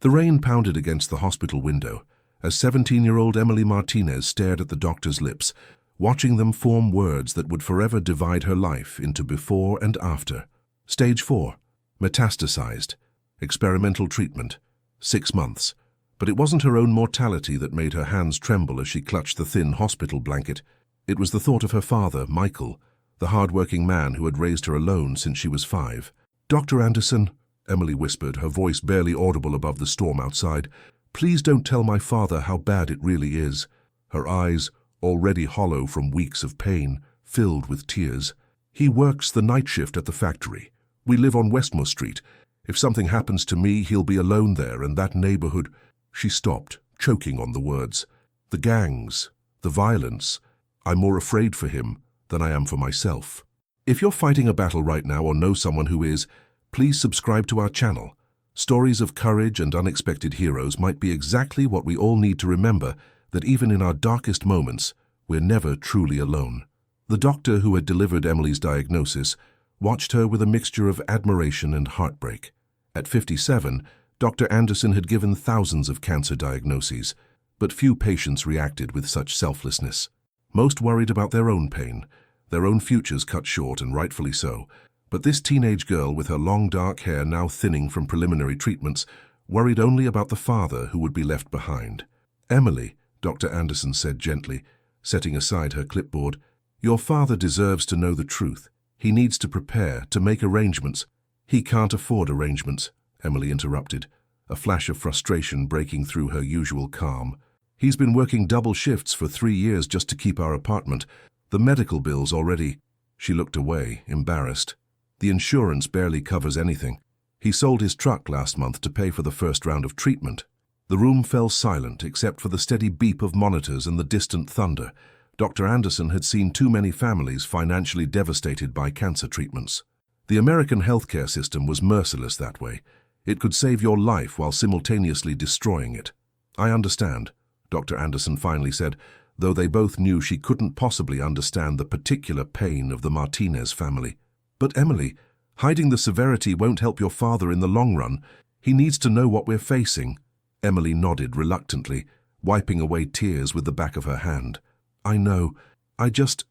The rain pounded against the hospital window as 17-year-old Emily Martinez stared at the doctor's lips, watching them form words that would forever divide her life into before and after. Stage 4. Metastasized. Experimental treatment. 6 months. But it wasn't her own mortality that made her hands tremble as she clutched the thin hospital blanket. It was the thought of her father, Michael, the hard-working man who had raised her alone since she was 5. "Dr. Anderson," Emily whispered, her voice barely audible above the storm outside, "please don't tell my father how bad it really is." Her eyes, already hollow from weeks of pain, filled with tears. "He works the night shift at the factory. We live on Westmore Street. If something happens to me, he'll be alone there, and that neighborhood—" She stopped, choking on the words. "The gangs, the violence. I'm more afraid for him than I am for myself." If you're fighting a battle right now or know someone who is, please subscribe to our channel. Stories of courage and unexpected heroes might be exactly what we all need to remember, that even in our darkest moments, we're never truly alone. The doctor who had delivered Emily's diagnosis watched her with a mixture of admiration and heartbreak. At 57, Dr. Anderson had given thousands of cancer diagnoses, but few patients reacted with such selflessness. Most worried about their own pain, their own futures cut short, and rightfully so. But this teenage girl with her long dark hair now thinning from preliminary treatments worried only about the father who would be left behind. "Emily," Dr. Anderson said gently, setting aside her clipboard, "your father deserves to know the truth. He needs to prepare, to make arrangements." "He can't afford arrangements," Emily interrupted, a flash of frustration breaking through her usual calm. "He's been working double shifts for 3 years just to keep our apartment. The medical bills already—" She looked away, embarrassed. "The insurance barely covers anything. He sold his truck last month to pay for the first round of treatment." The room fell silent except for the steady beep of monitors and the distant thunder. Dr. Anderson had seen too many families financially devastated by cancer treatments. The American healthcare system was merciless that way. It could save your life while simultaneously destroying it. "I understand," Dr. Anderson finally said, though they both knew she couldn't possibly understand the particular pain of the Martinez family. "But Emily, hiding the severity won't help your father in the long run. He needs to know what we're facing." Emily nodded reluctantly, wiping away tears with the back of her hand. "I know. I just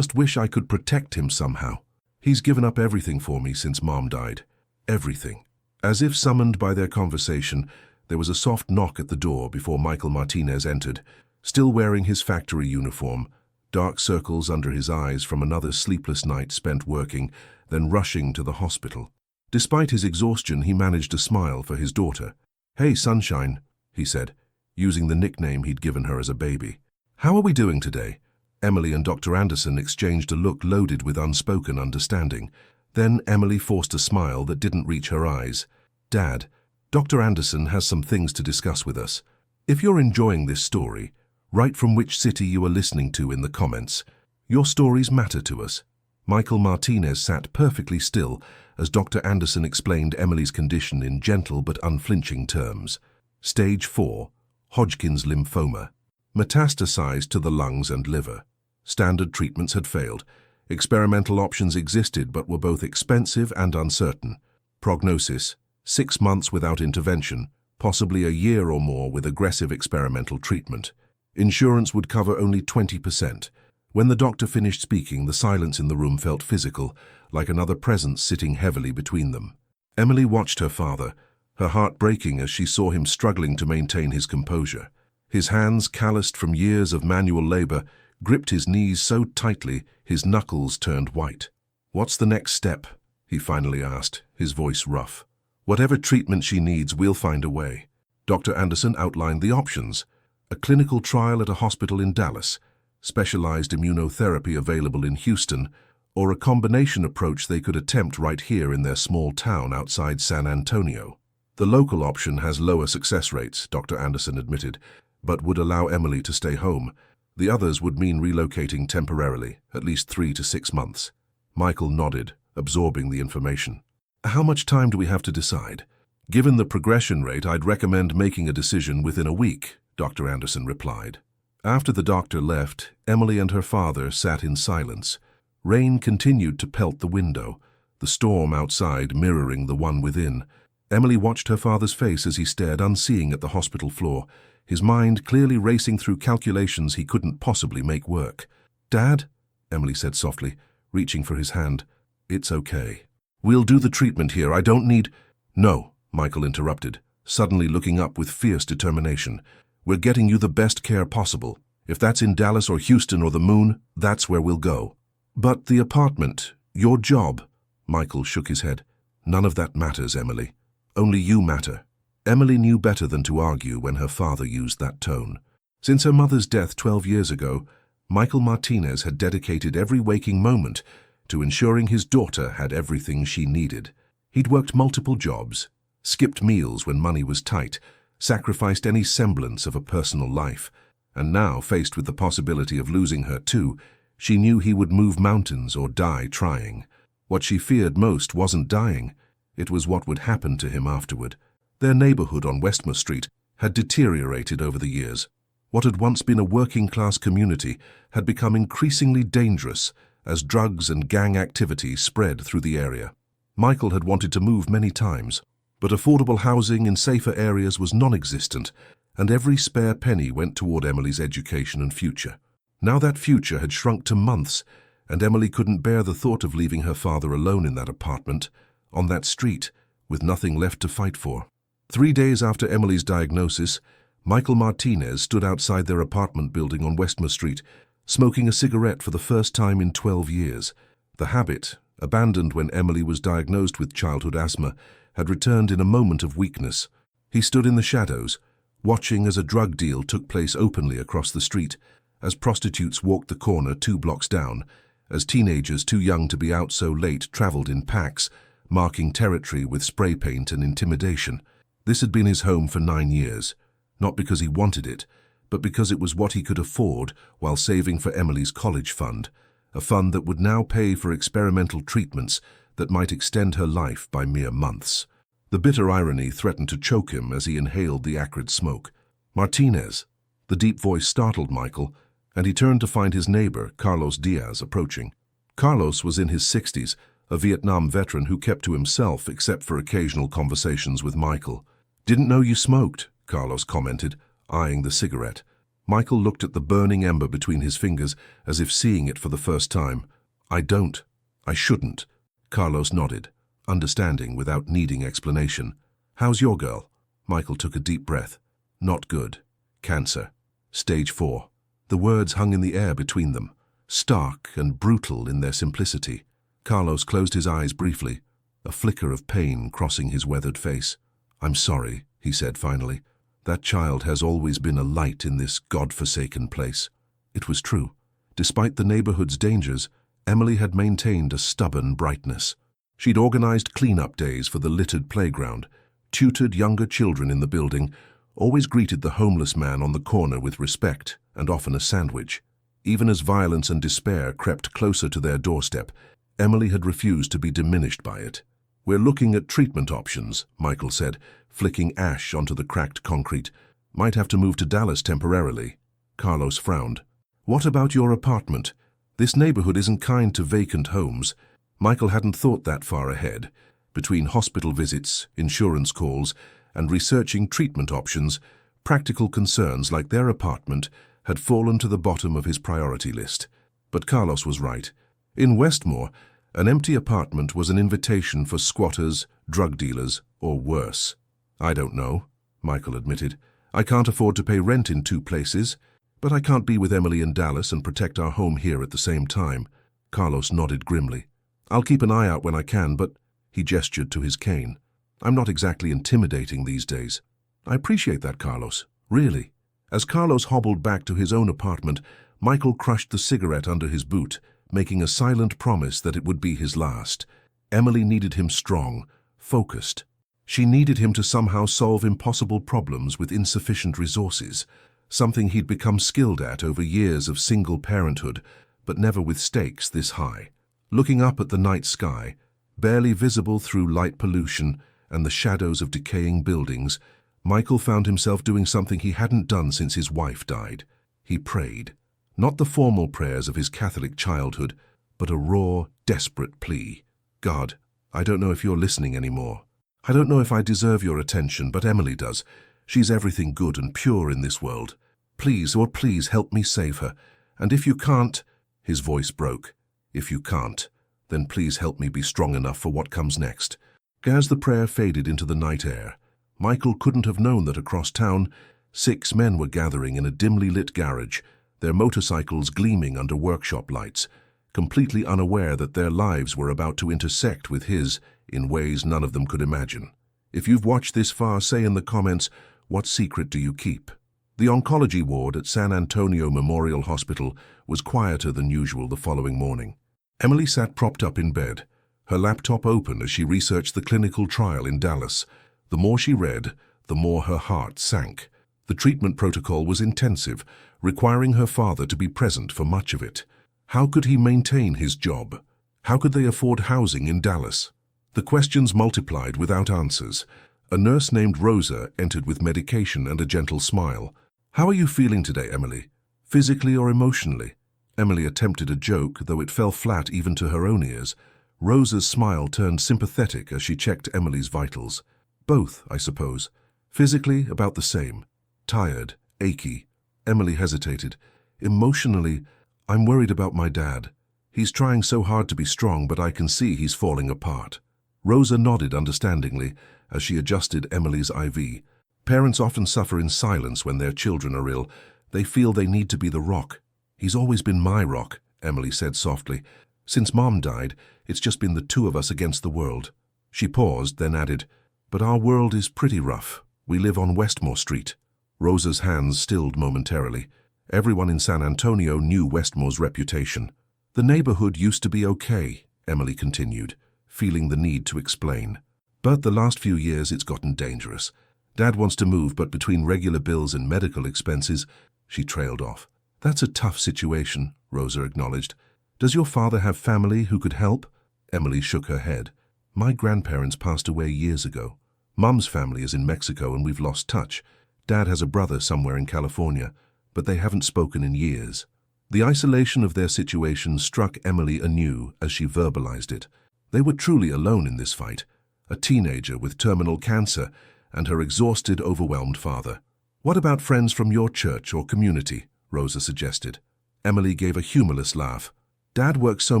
wish I could protect him somehow. He's given up everything for me since Mom died. Everything." As if summoned by their conversation, there was a soft knock at the door before Michael Martinez entered, still wearing his factory uniform, dark circles under his eyes from another sleepless night spent working, then rushing to the hospital. Despite his exhaustion, he managed a smile for his daughter. "Hey, Sunshine," he said, using the nickname he'd given her as a baby. "How are we doing today?" Emily and Dr. Anderson exchanged a look loaded with unspoken understanding. Then Emily forced a smile that didn't reach her eyes. "Dad, Dr. Anderson has some things to discuss with us. If you're enjoying this story, write from which city you are listening to in the comments. Your stories matter to us." Michael Martinez sat perfectly still as Dr. Anderson explained Emily's condition in gentle but unflinching terms. Stage 4, Hodgkin's lymphoma. Metastasized to the lungs and liver. Standard treatments had failed. Experimental options existed but were both expensive and uncertain. Prognosis: 6 months without intervention, possibly a year or more with aggressive experimental treatment. Insurance would cover only 20%. When the doctor finished speaking, the silence in the room felt physical, like another presence sitting heavily between them. Emily watched her father, her heart breaking as she saw him struggling to maintain his composure. His hands, calloused from years of manual labor, gripped his knees so tightly his knuckles turned white. "What's the next step?" he finally asked, his voice rough. "Whatever treatment she needs, we'll find a way." Dr. Anderson outlined the options: a clinical trial at a hospital in Dallas, specialized immunotherapy available in Houston, or a combination approach they could attempt right here in their small town outside San Antonio. "The local option has lower success rates," Dr. Anderson admitted, "but would allow Emily to stay home. The others would mean relocating temporarily, at least 3 to 6 months. Michael nodded, absorbing the information. "How much time do we have to decide?" "Given the progression rate, I'd recommend making a decision within a week," Dr. Anderson replied. After the doctor left, Emily and her father sat in silence. Rain continued to pelt the window, the storm outside mirroring the one within. Emily watched her father's face as he stared unseeing at the hospital floor, his mind clearly racing through calculations he couldn't possibly make work. "Dad," Emily said softly, reaching for his hand. "It's okay. We'll do the treatment here. I don't need—" "No," Michael interrupted, suddenly looking up with fierce determination. "We're getting you the best care possible. If that's in Dallas or Houston or the moon, that's where we'll go." "But the apartment, your job—" Michael shook his head. "None of that matters, Emily. Only you matter." Emily knew better than to argue when her father used that tone. Since her mother's death 12 years ago, Michael Martinez had dedicated every waking moment to ensuring his daughter had everything she needed. He'd worked multiple jobs, skipped meals when money was tight, sacrificed any semblance of a personal life, and now, faced with the possibility of losing her too, she knew he would move mountains or die trying. What she feared most wasn't dying, it was what would happen to him afterward. Their neighborhood on Westmore Street had deteriorated over the years. What had once been a working-class community had become increasingly dangerous as drugs and gang activity spread through the area. Michael had wanted to move many times, but affordable housing in safer areas was non-existent, and every spare penny went toward Emily's education and future. Now that future had shrunk to months, and Emily couldn't bear the thought of leaving her father alone in that apartment, on that street, with nothing left to fight for. 3 days after Emily's diagnosis, Michael Martinez stood outside their apartment building on Westmore Street, smoking a cigarette for the first time in 12 years. The habit, abandoned when Emily was diagnosed with childhood asthma, had returned in a moment of weakness. He stood in the shadows, watching as a drug deal took place openly across the street, as prostitutes walked the corner 2 blocks down, as teenagers too young to be out so late traveled in packs, marking territory with spray paint and intimidation. This had been his home for 9 years, not because he wanted it, but because it was what he could afford while saving for Emily's college fund, a fund that would now pay for experimental treatments that might extend her life by mere months. The bitter irony threatened to choke him as he inhaled the acrid smoke. "Martinez!" The deep voice startled Michael, and he turned to find his neighbor, Carlos Diaz, approaching. Carlos was in his 60s, a Vietnam veteran who kept to himself except for occasional conversations with Michael. "Didn't know you smoked," Carlos commented, eyeing the cigarette. Michael looked at the burning ember between his fingers as if seeing it for the first time. "I don't. I shouldn't." Carlos nodded, understanding without needing explanation. "How's your girl?" Michael took a deep breath. "Not good. Cancer. Stage 4. The words hung in the air between them, stark and brutal in their simplicity. Carlos closed his eyes briefly, a flicker of pain crossing his weathered face. "I'm sorry," he said finally. "That child has always been a light in this God-forsaken place." It was true. Despite the neighborhood's dangers, Emily had maintained a stubborn brightness. She'd organized cleanup days for the littered playground, tutored younger children in the building, always greeted the homeless man on the corner with respect and often a sandwich. Even as violence and despair crept closer to their doorstep, Emily had refused to be diminished by it. "We're looking at treatment options," Michael said, flicking ash onto the cracked concrete. "Might have to move to Dallas temporarily." Carlos frowned. "What about your apartment? This neighborhood isn't kind to vacant homes." Michael hadn't thought that far ahead. Between hospital visits, insurance calls, and researching treatment options, practical concerns like their apartment had fallen to the bottom of his priority list. But Carlos was right. In Westmore, an empty apartment was an invitation for squatters, drug dealers, or worse. "I don't know," Michael admitted. "I can't afford to pay rent in 2 places, but I can't be with Emily in Dallas and protect our home here at the same time." Carlos nodded grimly. "I'll keep an eye out when I can, but—" He gestured to his cane. "I'm not exactly intimidating these days." "I appreciate that, Carlos. Really." As Carlos hobbled back to his own apartment, Michael crushed the cigarette under his boot, making a silent promise that it would be his last. Emily needed him strong, focused. She needed him to somehow solve impossible problems with insufficient resources, something he'd become skilled at over years of single parenthood, but never with stakes this high. Looking up at the night sky, barely visible through light pollution and the shadows of decaying buildings, Michael found himself doing something he hadn't done since his wife died. He prayed. Not the formal prayers of his Catholic childhood, but a raw, desperate plea. "God, I don't know if you're listening anymore. I don't know if I deserve your attention, but Emily does. She's everything good and pure in this world. Please, oh please, help me save her. And if you can't—" His voice broke. "If you can't, then please help me be strong enough for what comes next." As the prayer faded into the night air, Michael couldn't have known that across town, 6 men were gathering in a dimly lit garage, their motorcycles gleaming under workshop lights, completely unaware that their lives were about to intersect with his in ways none of them could imagine. If you've watched this far, say in the comments, what secret do you keep? The oncology ward at San Antonio Memorial Hospital was quieter than usual the following morning. Emily sat propped up in bed, her laptop open as she researched the clinical trial in Dallas. The more she read, the more her heart sank. The treatment protocol was intensive, requiring her father to be present for much of it. How could he maintain his job? How could they afford housing in Dallas? The questions multiplied without answers. A nurse named Rosa entered with medication and a gentle smile. "How are you feeling today, Emily? Physically or emotionally?" Emily attempted a joke, though it fell flat even to her own ears. Rosa's smile turned sympathetic as she checked Emily's vitals. "Both, I suppose. Physically, about the same. Tired, achy." Emily hesitated. "Emotionally, I'm worried about my dad. He's trying so hard to be strong, but I can see he's falling apart." Rosa nodded understandingly as she adjusted Emily's IV. Parents often suffer in silence when their children are ill. They feel they need to be the rock. "He's always been my rock," Emily said softly. "Since Mom died, it's just been the 2 of us against the world." She paused, then added, "But our world is pretty rough. We live on Westmore Street." Rosa's hands stilled momentarily. Everyone in San Antonio knew Westmore's reputation. "The neighborhood used to be okay," Emily continued, feeling the need to explain. "But the last few years it's gotten dangerous. Dad wants to move, but between regular bills and medical expenses—" She trailed off. "That's a tough situation," Rosa acknowledged. "Does your father have family who could help?" Emily shook her head. "My grandparents passed away years ago. Mom's family is in Mexico and we've lost touch. Dad has a brother somewhere in California, but they haven't spoken in years." The isolation of their situation struck Emily anew as she verbalized it. They were truly alone in this fight, a teenager with terminal cancer and her exhausted, overwhelmed father. "What about friends from your church or community?" Rosa suggested. Emily gave a humorless laugh. "Dad works so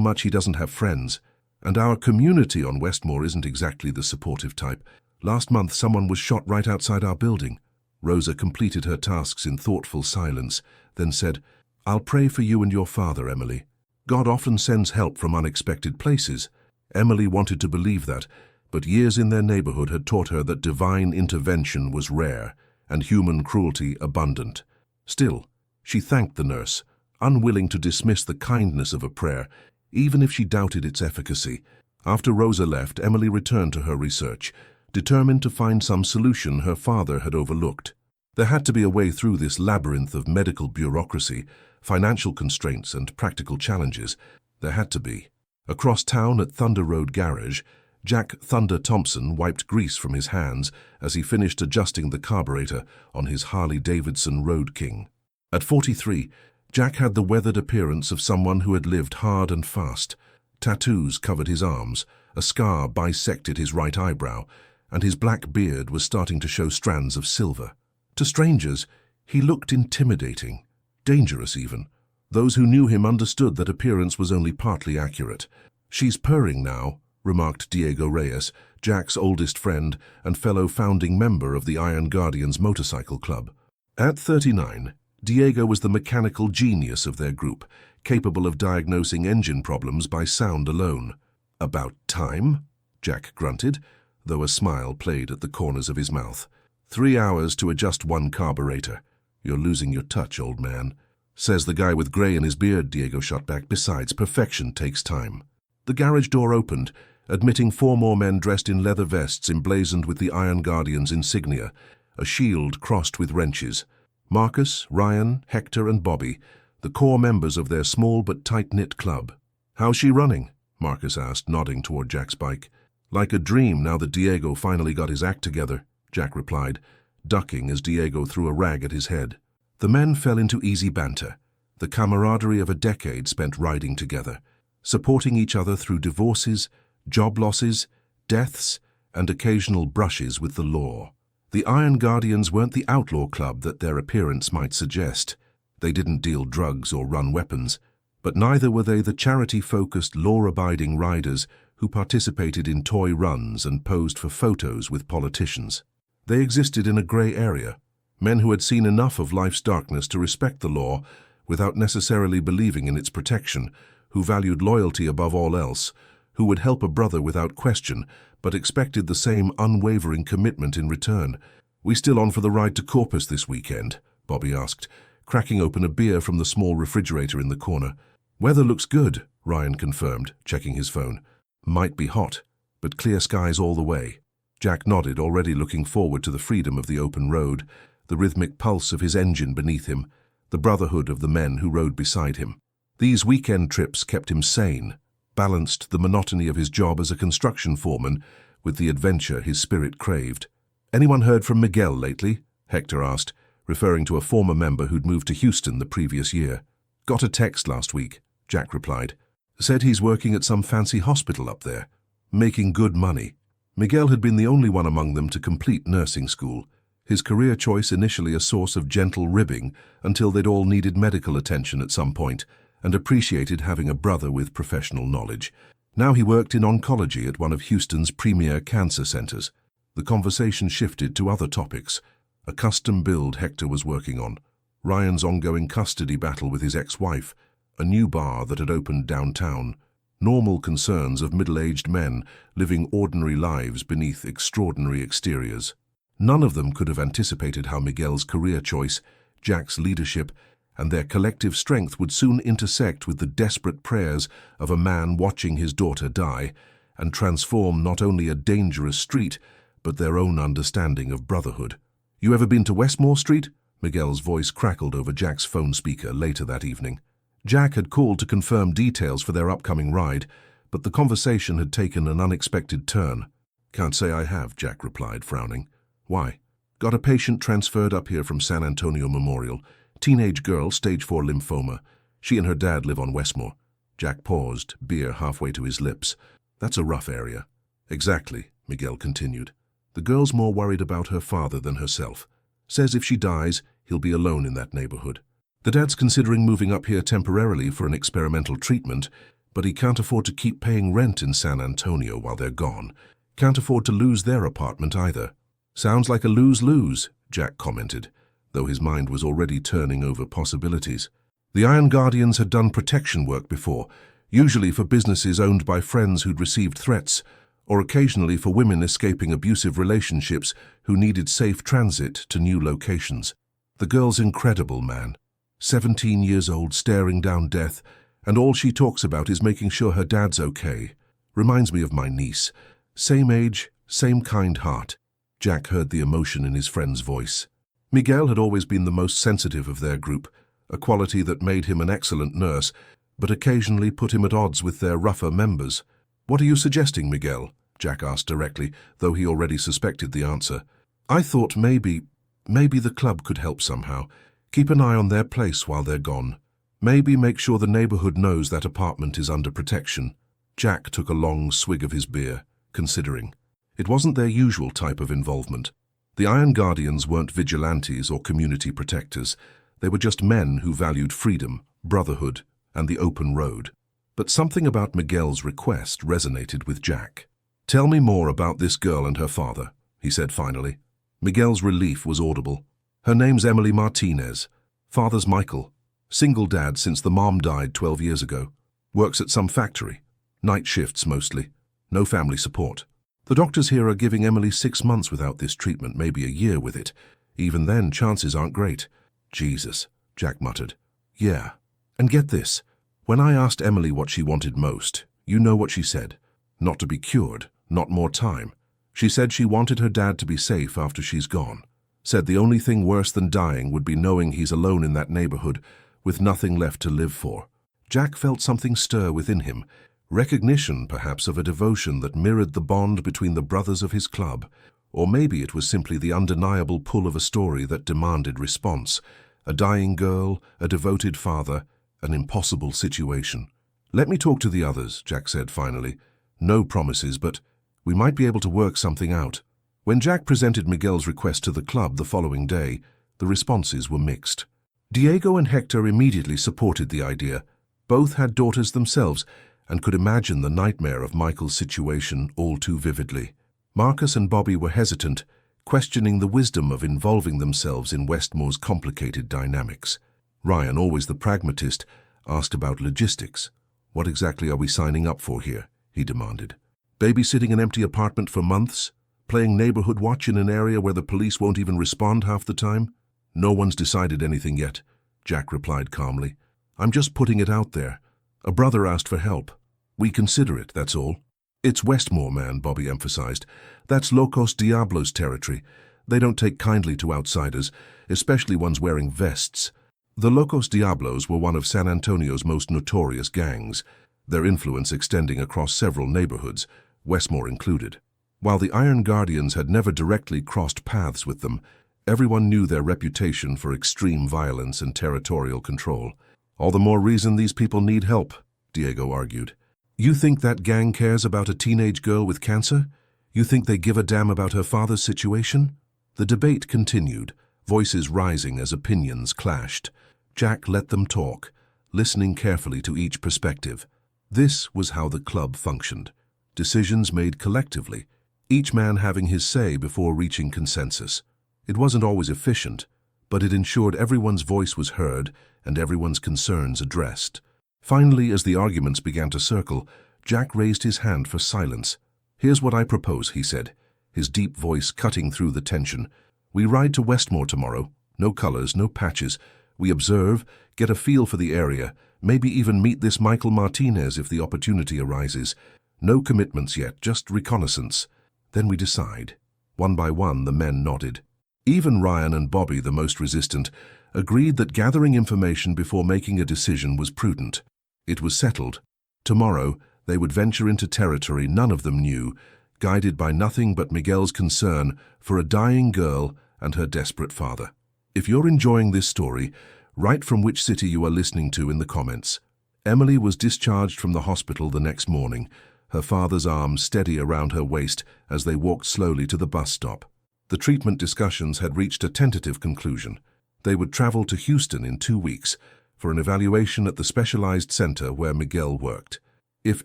much he doesn't have friends, and our community on Westmore isn't exactly the supportive type. Last month someone was shot right outside our building." Rosa completed her tasks in thoughtful silence, then said, "I'll pray for you and your father, Emily. God often sends help from unexpected places." Emily wanted to believe that, but years in their neighborhood had taught her that divine intervention was rare and human cruelty abundant. Still, she thanked the nurse, unwilling to dismiss the kindness of a prayer, even if she doubted its efficacy. After Rosa left, Emily returned to her research, determined to find some solution her father had overlooked. There had to be a way through this labyrinth of medical bureaucracy, financial constraints, and practical challenges. There had to be. Across town at Thunder Road Garage, Jack Thunder Thompson wiped grease from his hands as he finished adjusting the carburetor on his Harley-Davidson Road King. At 43, Jack had the weathered appearance of someone who had lived hard and fast. Tattoos covered his arms, a scar bisected his right eyebrow, and his black beard was starting to show strands of silver. To strangers, he looked intimidating, dangerous even. Those who knew him understood that appearance was only partly accurate. "She's purring now," remarked Diego Reyes, Jack's oldest friend and fellow founding member of the Iron Guardians Motorcycle Club. At 39, Diego was the mechanical genius of their group, capable of diagnosing engine problems by sound alone. "About time?" Jack grunted, though a smile played at the corners of his mouth. 3 hours to adjust one carburetor. "You're losing your touch, old man." "Says the guy with grey in his beard," Diego shot back. "Besides, perfection takes time." The garage door opened, admitting 4 more men dressed in leather vests emblazoned with the Iron Guardians insignia, a shield crossed with wrenches. Marcus, Ryan, Hector, and Bobby, the core members of their small but tight-knit club. "How's she running?" Marcus asked, nodding toward Jack's bike. "Like a dream now that Diego finally got his act together," Jack replied, ducking as Diego threw a rag at his head. The men fell into easy banter, the camaraderie of a decade spent riding together, supporting each other through divorces, job losses, deaths, and occasional brushes with the law. The Iron Guardians weren't the outlaw club that their appearance might suggest. They didn't deal drugs or run weapons, but neither were they the charity-focused, law-abiding riders who participated in toy runs and posed for photos with politicians. They existed in a grey area, men who had seen enough of life's darkness to respect the law without necessarily believing in its protection, who valued loyalty above all else, who would help a brother without question, but expected the same unwavering commitment in return. "We still on for the ride to Corpus this weekend?" Bobby asked, cracking open a beer from the small refrigerator in the corner. "Weather looks good," Ryan confirmed, checking his phone. "Might be hot, but clear skies all the way." Jack nodded, already looking forward to the freedom of the open road, the rhythmic pulse of his engine beneath him, the brotherhood of the men who rode beside him. These weekend trips kept him sane, balanced the monotony of his job as a construction foreman with the adventure his spirit craved. "Anyone heard from Miguel lately?" Hector asked, referring to a former member who'd moved to Houston the previous year. "Got a text last week," Jack replied. "Said he's working at some fancy hospital up there, making good money." Miguel had been the only one among them to complete nursing school, his career choice initially a source of gentle ribbing until they'd all needed medical attention at some point and appreciated having a brother with professional knowledge. Now he worked in oncology at one of Houston's premier cancer centers. The conversation shifted to other topics: a custom build Hector was working on, Ryan's ongoing custody battle with his ex-wife, a new bar that had opened downtown, normal concerns of middle-aged men living ordinary lives beneath extraordinary exteriors. None of them could have anticipated how Miguel's career choice, Jack's leadership, and their collective strength would soon intersect with the desperate prayers of a man watching his daughter die and transform not only a dangerous street, but their own understanding of brotherhood. "You ever been to Westmore Street?" Miguel's voice crackled over Jack's phone speaker later that evening. Jack had called to confirm details for their upcoming ride, but the conversation had taken an unexpected turn. "Can't say I have," Jack replied, frowning. "Why?" "Got a patient transferred up here from San Antonio Memorial. Teenage girl, stage 4 lymphoma. She and her dad live on Westmore." Jack paused, beer halfway to his lips. "That's a rough area." "Exactly," Miguel continued. "The girl's more worried about her father than herself. Says if she dies, he'll be alone in that neighborhood. The dad's considering moving up here temporarily for an experimental treatment, but he can't afford to keep paying rent in San Antonio while they're gone. Can't afford to lose their apartment either." "Sounds like a lose-lose," Jack commented, though his mind was already turning over possibilities. The Iron Guardians had done protection work before, usually for businesses owned by friends who'd received threats, or occasionally for women escaping abusive relationships who needed safe transit to new locations. The girl's incredible, man. 17 years old, staring down death, and all she talks about is making sure her dad's okay. Reminds me of my niece. Same age, same kind heart. Jack heard the emotion in his friend's voice. Miguel had always been the most sensitive of their group, a quality that made him an excellent nurse, but occasionally put him at odds with their rougher members. "What are you suggesting, Miguel?" Jack asked directly, though he already suspected the answer. "I thought maybe the club could help somehow. Keep an eye on their place while they're gone. Maybe make sure the neighborhood knows that apartment is under protection." Jack took a long swig of his beer, considering. It wasn't their usual type of involvement. The Iron Guardians weren't vigilantes or community protectors. They were just men who valued freedom, brotherhood, and the open road. But something about Miguel's request resonated with Jack. "Tell me more about this girl and her father," he said finally. Miguel's relief was audible. "Her name's Emily Martinez. Father's Michael. Single dad since the mom died 12 years ago. Works at some factory. Night shifts mostly. No family support. The doctors here are giving Emily 6 months without this treatment, maybe a year with it. Even then, chances aren't great." "Jesus," Jack muttered. "Yeah. And get this. When I asked Emily what she wanted most, you know what she said? Not to be cured, not more time. She said she wanted her dad to be safe after she's gone. Said the only thing worse than dying would be knowing he's alone in that neighborhood with nothing left to live for." Jack felt something stir within him, recognition perhaps of a devotion that mirrored the bond between the brothers of his club. Or maybe it was simply the undeniable pull of a story that demanded response. A dying girl, a devoted father, an impossible situation. "Let me talk to the others," Jack said finally. "No promises, but We might be able to work something out. When Jack presented Miguel's request to the club the following day, the responses were mixed. Diego and Hector immediately supported the idea. Both had daughters themselves and could imagine the nightmare of Michael's situation all too vividly. Marcus and Bobby were hesitant, questioning the wisdom of involving themselves in Westmore's complicated dynamics. Ryan, always the pragmatist, asked about logistics. What exactly are we signing up for here? He demanded. Babysitting an empty apartment for months? Playing neighborhood watch in an area where the police won't even respond half the time? No one's decided anything yet, Jack replied calmly. I'm just putting it out there. A brother asked for help. We consider it, that's all. It's Westmore, man, Bobby emphasized. That's Locos Diablos territory. They don't take kindly to outsiders, especially ones wearing vests. The Locos Diablos were one of San Antonio's most notorious gangs, their influence extending across several neighborhoods, Westmore included. While the Iron Guardians had never directly crossed paths with them, everyone knew their reputation for extreme violence and territorial control. All the more reason these people need help, Diego argued. You think that gang cares about a teenage girl with cancer? You think they give a damn about her father's situation? The debate continued, voices rising as opinions clashed. Jack let them talk, listening carefully to each perspective. This was how the club functioned. Decisions made collectively, each man having his say before reaching consensus. It wasn't always efficient, but it ensured everyone's voice was heard and everyone's concerns addressed. Finally, as the arguments began to circle, Jack raised his hand for silence. Here's what I propose, he said, his deep voice cutting through the tension. We ride to Westmore tomorrow. No colors, no patches. We observe, get a feel for the area, maybe even meet this Michael Martinez if the opportunity arises. No commitments yet, just reconnaissance. Then we decide. One by one, the men nodded. Even Ryan and Bobby, the most resistant, agreed that gathering information before making a decision was prudent. It was settled. Tomorrow, they would venture into territory none of them knew, guided by nothing but Miguel's concern for a dying girl and her desperate father. If you're enjoying this story, write from which city you are listening to in the comments. Emily was discharged from the hospital the next morning, her father's arm steady around her waist as they walked slowly to the bus stop. The treatment discussions had reached a tentative conclusion. They would travel to Houston in 2 weeks for an evaluation at the specialized center where Miguel worked. If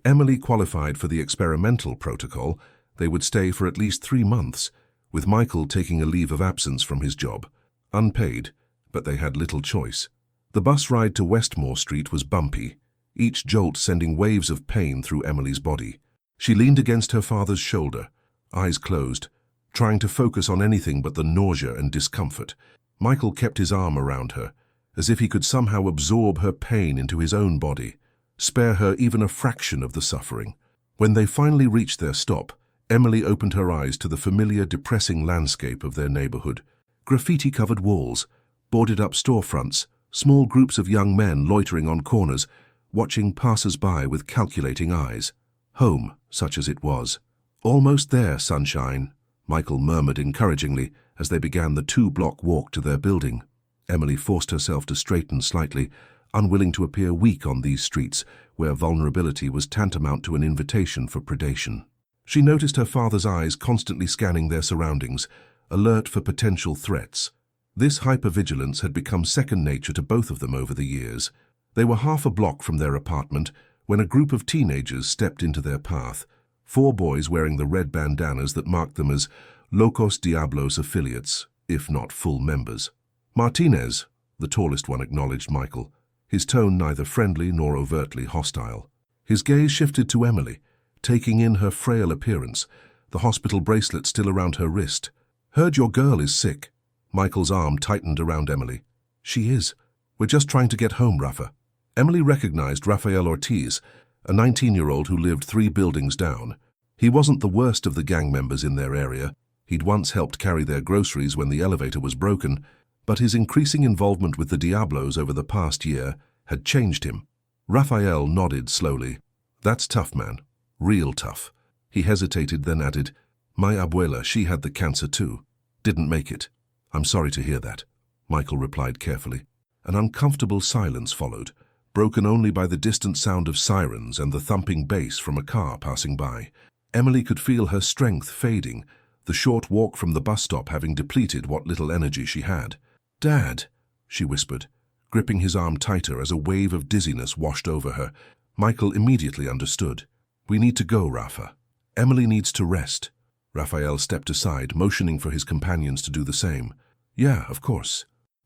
Emily qualified for the experimental protocol, they would stay for at least 3 months, with Michael taking a leave of absence from his job. Unpaid, but they had little choice. The bus ride to Westmore Street was bumpy, each jolt sending waves of pain through Emily's body. She leaned against her father's shoulder, eyes closed, trying to focus on anything but the nausea and discomfort. Michael kept his arm around her, as if he could somehow absorb her pain into his own body, spare her even a fraction of the suffering. When they finally reached their stop, Emily opened her eyes to the familiar, depressing landscape of their neighborhood. Graffiti-covered walls, boarded-up storefronts, small groups of young men loitering on corners, watching passers-by with calculating eyes. Home, such as it was. Almost there, sunshine, Michael murmured encouragingly as they began the 2-block walk to their building. Emily forced herself to straighten slightly, unwilling to appear weak on these streets where vulnerability was tantamount to an invitation for predation. She noticed her father's eyes constantly scanning their surroundings, alert for potential threats. This hypervigilance had become second nature to both of them over the years. They were half a block from their apartment when a group of teenagers stepped into their path, 4 boys wearing the red bandanas that marked them as Locos Diablos affiliates, if not full members. Martinez, the tallest one, acknowledged Michael, his tone neither friendly nor overtly hostile. His gaze shifted to Emily, taking in her frail appearance, the hospital bracelet still around her wrist. Heard your girl is sick. Michael's arm tightened around Emily. She is. We're just trying to get home, Rafa. Emily recognized Rafael Ortiz, a 19-year-old who lived 3 buildings down. He wasn't the worst of the gang members in their area. He'd once helped carry their groceries when the elevator was broken, but his increasing involvement with the Diablos over the past year had changed him. Rafael nodded slowly. That's tough, man. Real tough. He hesitated, then added, My abuela, she had the cancer too. Didn't make it. I'm sorry to hear that, Michael replied carefully. An uncomfortable silence followed, broken only by the distant sound of sirens and the thumping bass from a car passing by. Emily could feel her strength fading, the short walk from the bus stop having depleted what little energy she had. "Dad," she whispered, gripping his arm tighter as a wave of dizziness washed over her. Michael immediately understood. "We need to go, Rafa. Emily needs to rest." Raphael stepped aside, motioning for his companions to do the same. "Yeah, of course."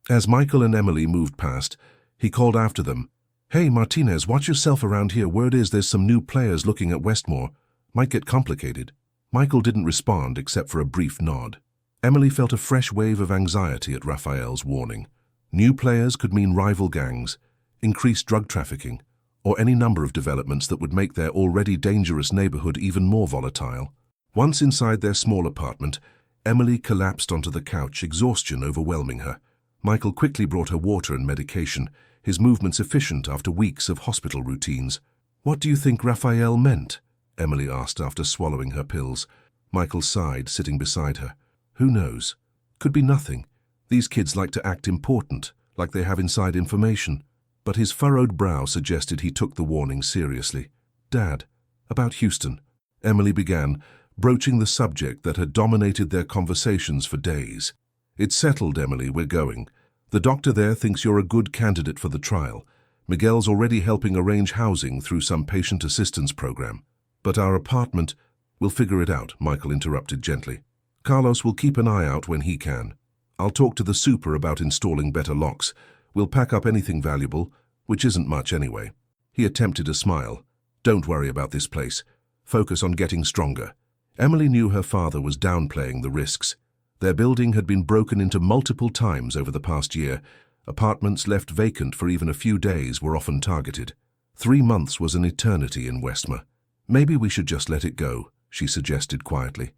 As Michael and Emily moved past, he called after them, "Hey, Martinez, watch yourself around here. Word is there's some new players looking at Westmore. Might get complicated." Michael didn't respond except for a brief nod. Emily felt a fresh wave of anxiety at Raphael's warning. New players could mean rival gangs, increased drug trafficking, or any number of developments that would make their already dangerous neighborhood even more volatile. Once inside their small apartment, Emily collapsed onto the couch, exhaustion overwhelming her. Michael quickly brought her water and medication, his movements efficient after weeks of hospital routines. "What do you think Raphael meant?" Emily asked after swallowing her pills. Michael sighed, sitting beside her. "Who knows? Could be nothing. These kids like to act important, like they have inside information." But his furrowed brow suggested he took the warning seriously. "Dad, about Houston," Emily began, broaching the subject that had dominated their conversations for days. "It's settled, Emily, we're going. The doctor there thinks you're a good candidate for the trial. Miguel's already helping arrange housing through some patient assistance program. But our apartment, we'll figure it out," Michael interrupted gently. "Carlos will keep an eye out when he can. I'll talk to the super about installing better locks. We'll pack up anything valuable, which isn't much anyway." He attempted a smile. "Don't worry about this place. Focus on getting stronger." Emily knew her father was downplaying the risks. Their building had been broken into multiple times over the past year. Apartments left vacant for even a few days were often targeted. 3 months was an eternity in Westmore. "Maybe we should just let it go," she suggested quietly.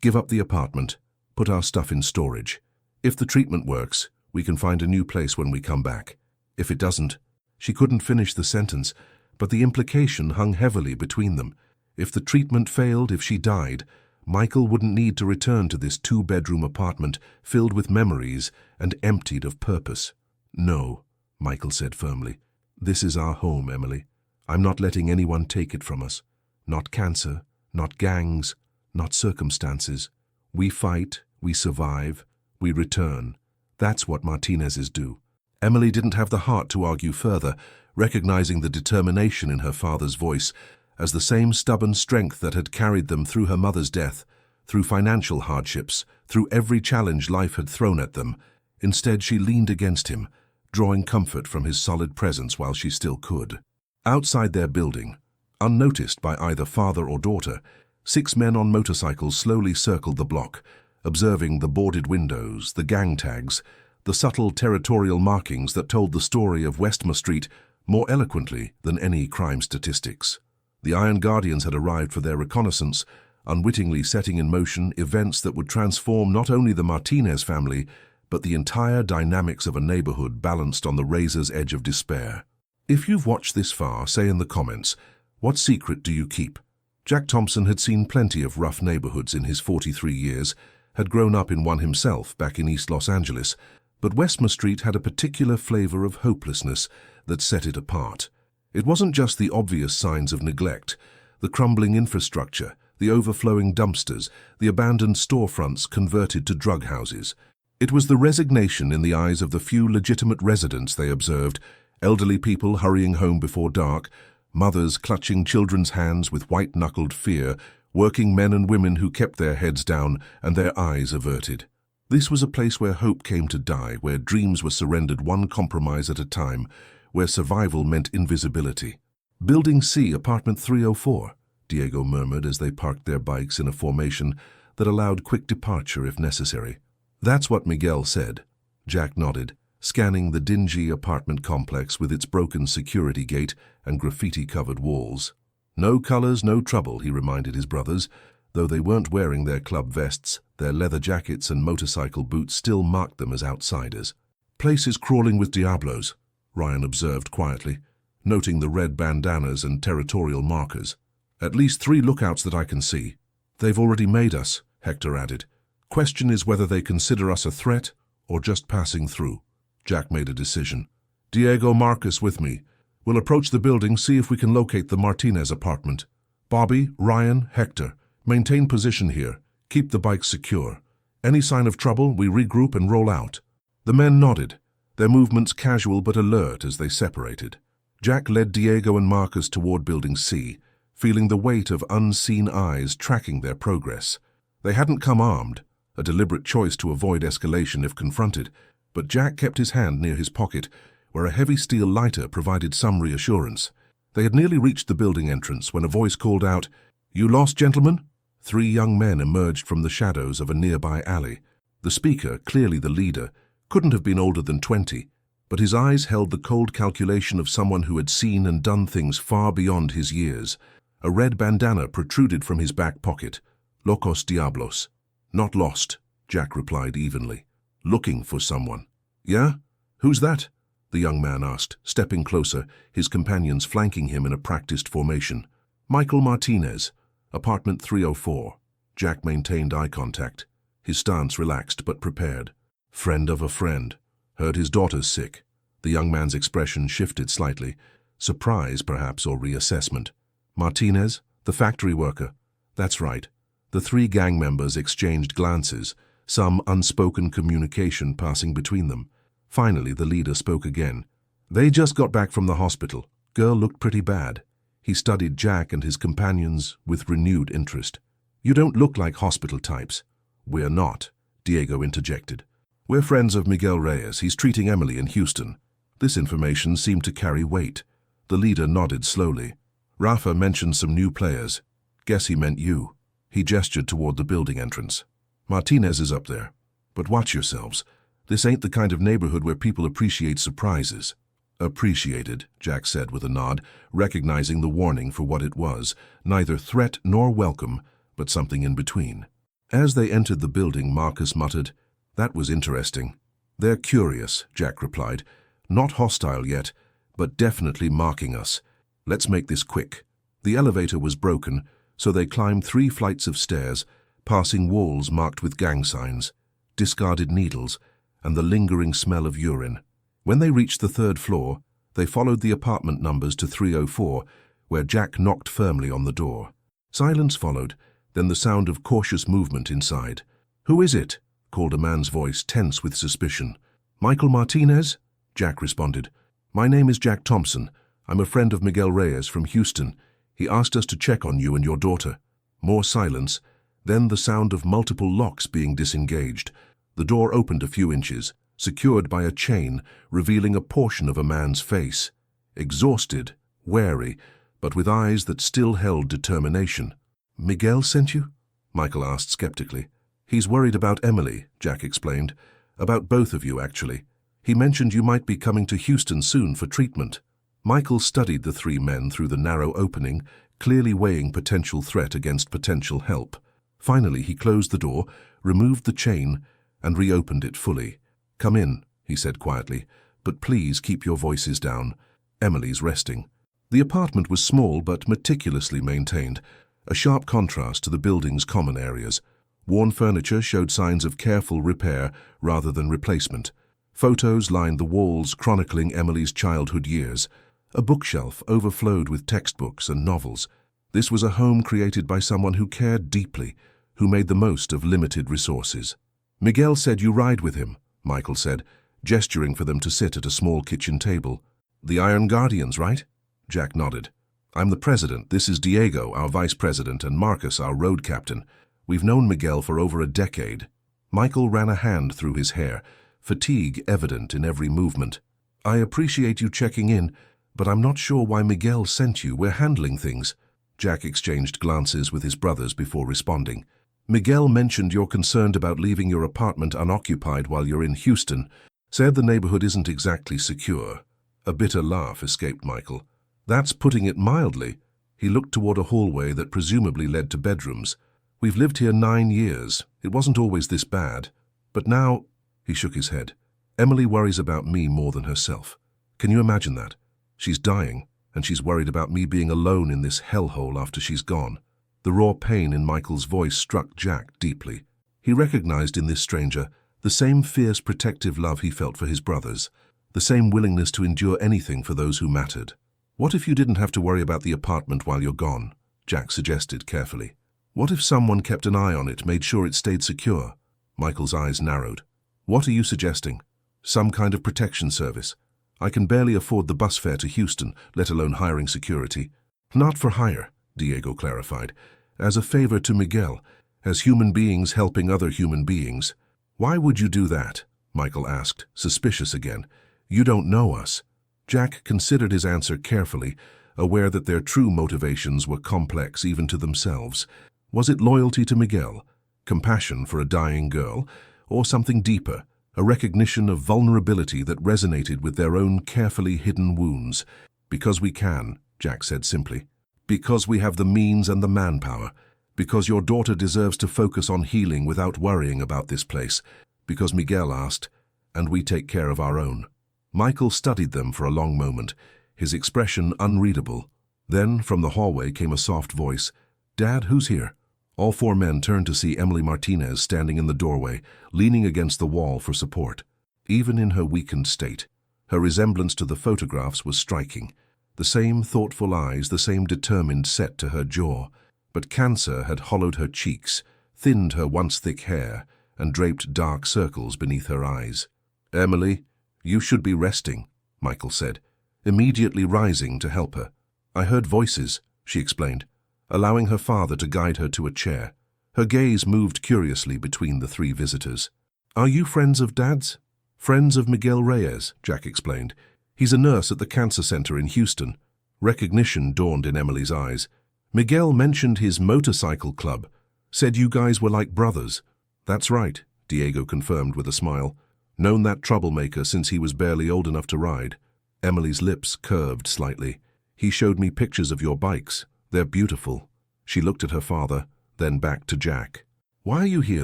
"Give up the apartment, put our stuff in storage. If the treatment works, we can find a new place when we come back. If it doesn't..." She couldn't finish the sentence, but the implication hung heavily between them. If the treatment failed, if she died, Michael wouldn't need to return to this 2-bedroom apartment filled with memories and emptied of purpose. "No," Michael said firmly. "This is our home, Emily. I'm not letting anyone take it from us. Not cancer, not gangs, not circumstances. We fight, we survive, we return. That's what Martinez's do." Emily didn't have the heart to argue further, recognizing the determination in her father's voice as the same stubborn strength that had carried them through her mother's death, through financial hardships, through every challenge life had thrown at them. Instead, she leaned against him, drawing comfort from his solid presence while she still could. Outside their building, unnoticed by either father or daughter, 6 men on motorcycles slowly circled the block, observing the boarded windows, the gang tags, the subtle territorial markings that told the story of Westmore Street more eloquently than any crime statistics. The Iron Guardians had arrived for their reconnaissance, unwittingly setting in motion events that would transform not only the Martinez family, but the entire dynamics of a neighborhood balanced on the razor's edge of despair. If you've watched this far, say in the comments, what secret do you keep? Jack Thompson had seen plenty of rough neighborhoods in his 43 years, had grown up in one himself back in East Los Angeles, but Westmore Street had a particular flavor of hopelessness that set it apart. It wasn't just the obvious signs of neglect, the crumbling infrastructure, the overflowing dumpsters, the abandoned storefronts converted to drug houses. It was the resignation in the eyes of the few legitimate residents they observed, elderly people hurrying home before dark, mothers clutching children's hands with white-knuckled fear, working men and women who kept their heads down and their eyes averted. This was a place where hope came to die, where dreams were surrendered one compromise at a time, where survival meant invisibility. "Building C, apartment 304, Diego murmured as they parked their bikes in a formation that allowed quick departure if necessary. "That's what Miguel said." Jack nodded, scanning the dingy apartment complex with its broken security gate and graffiti-covered walls. "No colors, no trouble," he reminded his brothers. Though they weren't wearing their club vests, their leather jackets and motorcycle boots still marked them as outsiders. "Place is crawling with Diablos," Ryan observed quietly, noting the red bandanas and territorial markers. "At least 3 lookouts that I can see." "They've already made us," Hector added. "Question is whether they consider us a threat or just passing through." Jack made a decision. "Diego, Marcus with me. We'll approach the building, see if we can locate the Martinez apartment. Bobby, Ryan, Hector, maintain position here. Keep the bikes secure. Any sign of trouble, we regroup and roll out." The men nodded, their movements casual but alert as they separated. Jack led Diego and Marcus toward Building C, feeling the weight of unseen eyes tracking their progress. They hadn't come armed, a deliberate choice to avoid escalation if confronted, but Jack kept his hand near his pocket, where a heavy steel lighter provided some reassurance. They had nearly reached the building entrance when a voice called out, "You lost, gentlemen?" 3 young men emerged from the shadows of a nearby alley. The speaker, clearly the leader, couldn't have been older than 20, but his eyes held the cold calculation of someone who had seen and done things far beyond his years. A red bandana protruded from his back pocket. "Locos Diablos." "Not lost," Jack replied evenly. "Looking for someone." "Yeah? Who's that?" the young man asked, stepping closer, his companions flanking him in a practiced formation. "Michael Martinez, apartment 304. Jack maintained eye contact, his stance relaxed but prepared. "Friend of a friend. Heard his daughter's sick." The young man's expression shifted slightly. Surprise, perhaps, or reassessment. "Martinez, the factory worker." "That's right." The 3 gang members exchanged glances, some unspoken communication passing between them. Finally, the leader spoke again. "They just got back from the hospital. Girl looked pretty bad." He studied Jack and his companions with renewed interest. "You don't look like hospital types." "We're not," Diego interjected. "We're friends of Miguel Reyes. He's treating Emily in Houston." This information seemed to carry weight. The leader nodded slowly. "Rafa mentioned some new players. Guess he meant you." He gestured toward the building entrance. "Martinez is up there. But watch yourselves. This ain't the kind of neighborhood where people appreciate surprises." "Appreciated," Jack said with a nod, recognizing the warning for what it was, neither threat nor welcome, but something in between. As they entered the building, Marcus muttered, "That was interesting." "They're curious," Jack replied. "Not hostile yet, but definitely marking us. Let's make this quick." The elevator was broken, so they climbed 3 flights of stairs, passing walls marked with gang signs, discarded needles, and the lingering smell of urine. When they reached the 3rd floor, they followed the apartment numbers to 304, where Jack knocked firmly on the door. Silence followed, then the sound of cautious movement inside. "Who is it?" called a man's voice, tense with suspicion. "Michael Martinez?" Jack responded. "My name is Jack Thompson. I'm a friend of Miguel Reyes from Houston. He asked us to check on you and your daughter." More silence, then the sound of multiple locks being disengaged. The door opened a few inches, secured by a chain, revealing a portion of a man's face. Exhausted, wary, but with eyes that still held determination. "Miguel sent you?" Michael asked skeptically. "He's worried about Emily," Jack explained. "About both of you, actually. He mentioned you might be coming to Houston soon for treatment." Michael studied the 3 men through the narrow opening, clearly weighing potential threat against potential help. Finally, he closed the door, removed the chain, and reopened it fully. "Come in," he said quietly, "but please keep your voices down. Emily's resting." The apartment was small but meticulously maintained, a sharp contrast to the building's common areas. Worn furniture showed signs of careful repair rather than replacement. Photos lined the walls chronicling Emily's childhood years. A bookshelf overflowed with textbooks and novels. This was a home created by someone who cared deeply, who made the most of limited resources. "Miguel said you ride with him," Michael said, gesturing for them to sit at a small kitchen table. "The Iron Guardians, right?" Jack nodded. "I'm the president. This is Diego, our vice president, and Marcus, our road captain. We've known Miguel for over a decade." Michael ran a hand through his hair, fatigue evident in every movement. "I appreciate you checking in, but I'm not sure why Miguel sent you. We're handling things." Jack exchanged glances with his brothers before responding. "Miguel mentioned you're concerned about leaving your apartment unoccupied while you're in Houston. Said the neighborhood isn't exactly secure." A bitter laugh escaped Michael. "That's putting it mildly." He looked toward a hallway that presumably led to bedrooms. "We've lived here 9 years. It wasn't always this bad. But now—" He shook his head. "Emily worries about me more than herself. Can you imagine that? She's dying, and she's worried about me being alone in this hellhole after she's gone." The raw pain in Michael's voice struck Jack deeply. He recognized in this stranger the same fierce protective love he felt for his brothers, the same willingness to endure anything for those who mattered. "What if you didn't have to worry about the apartment while you're gone?" Jack suggested carefully. What if someone kept an eye on it, made sure it stayed secure? Michael's eyes narrowed. What are you suggesting? Some kind of protection service? I can barely afford the bus fare to Houston, let alone hiring security. Not for hire, Diego clarified. As a favor to Miguel, as human beings helping other human beings. Why would you do that? Michael asked, suspicious again. You don't know us. Jack considered his answer carefully, aware that their true motivations were complex even to themselves. Was it loyalty to Miguel, compassion for a dying girl, or something deeper, a recognition of vulnerability that resonated with their own carefully hidden wounds? Because we can, Jack said simply. Because we have the means and the manpower. Because your daughter deserves to focus on healing without worrying about this place. Because Miguel asked, and we take care of our own. Michael studied them for a long moment, his expression unreadable. Then, from the hallway came a soft voice. Dad, who's here? All four men turned to see Emily Martinez standing in the doorway, leaning against the wall for support. Even in her weakened state, her resemblance to the photographs was striking. The same thoughtful eyes, the same determined set to her jaw. But cancer had hollowed her cheeks, thinned her once thick hair, and draped dark circles beneath her eyes. Emily, you should be resting, Michael said, immediately rising to help her. I heard voices, she explained, allowing her father to guide her to a chair. Her gaze moved curiously between the three visitors. Are you friends of Dad's? Friends of Miguel Reyes, Jack explained. He's a nurse at the cancer center in Houston. Recognition dawned in Emily's eyes. Miguel mentioned his motorcycle club, said you guys were like brothers. That's right, Diego confirmed with a smile. Known that troublemaker since he was barely old enough to ride. Emily's lips curved slightly. He showed me pictures of your bikes. They're beautiful. She looked at her father, then back to Jack. Why are you here,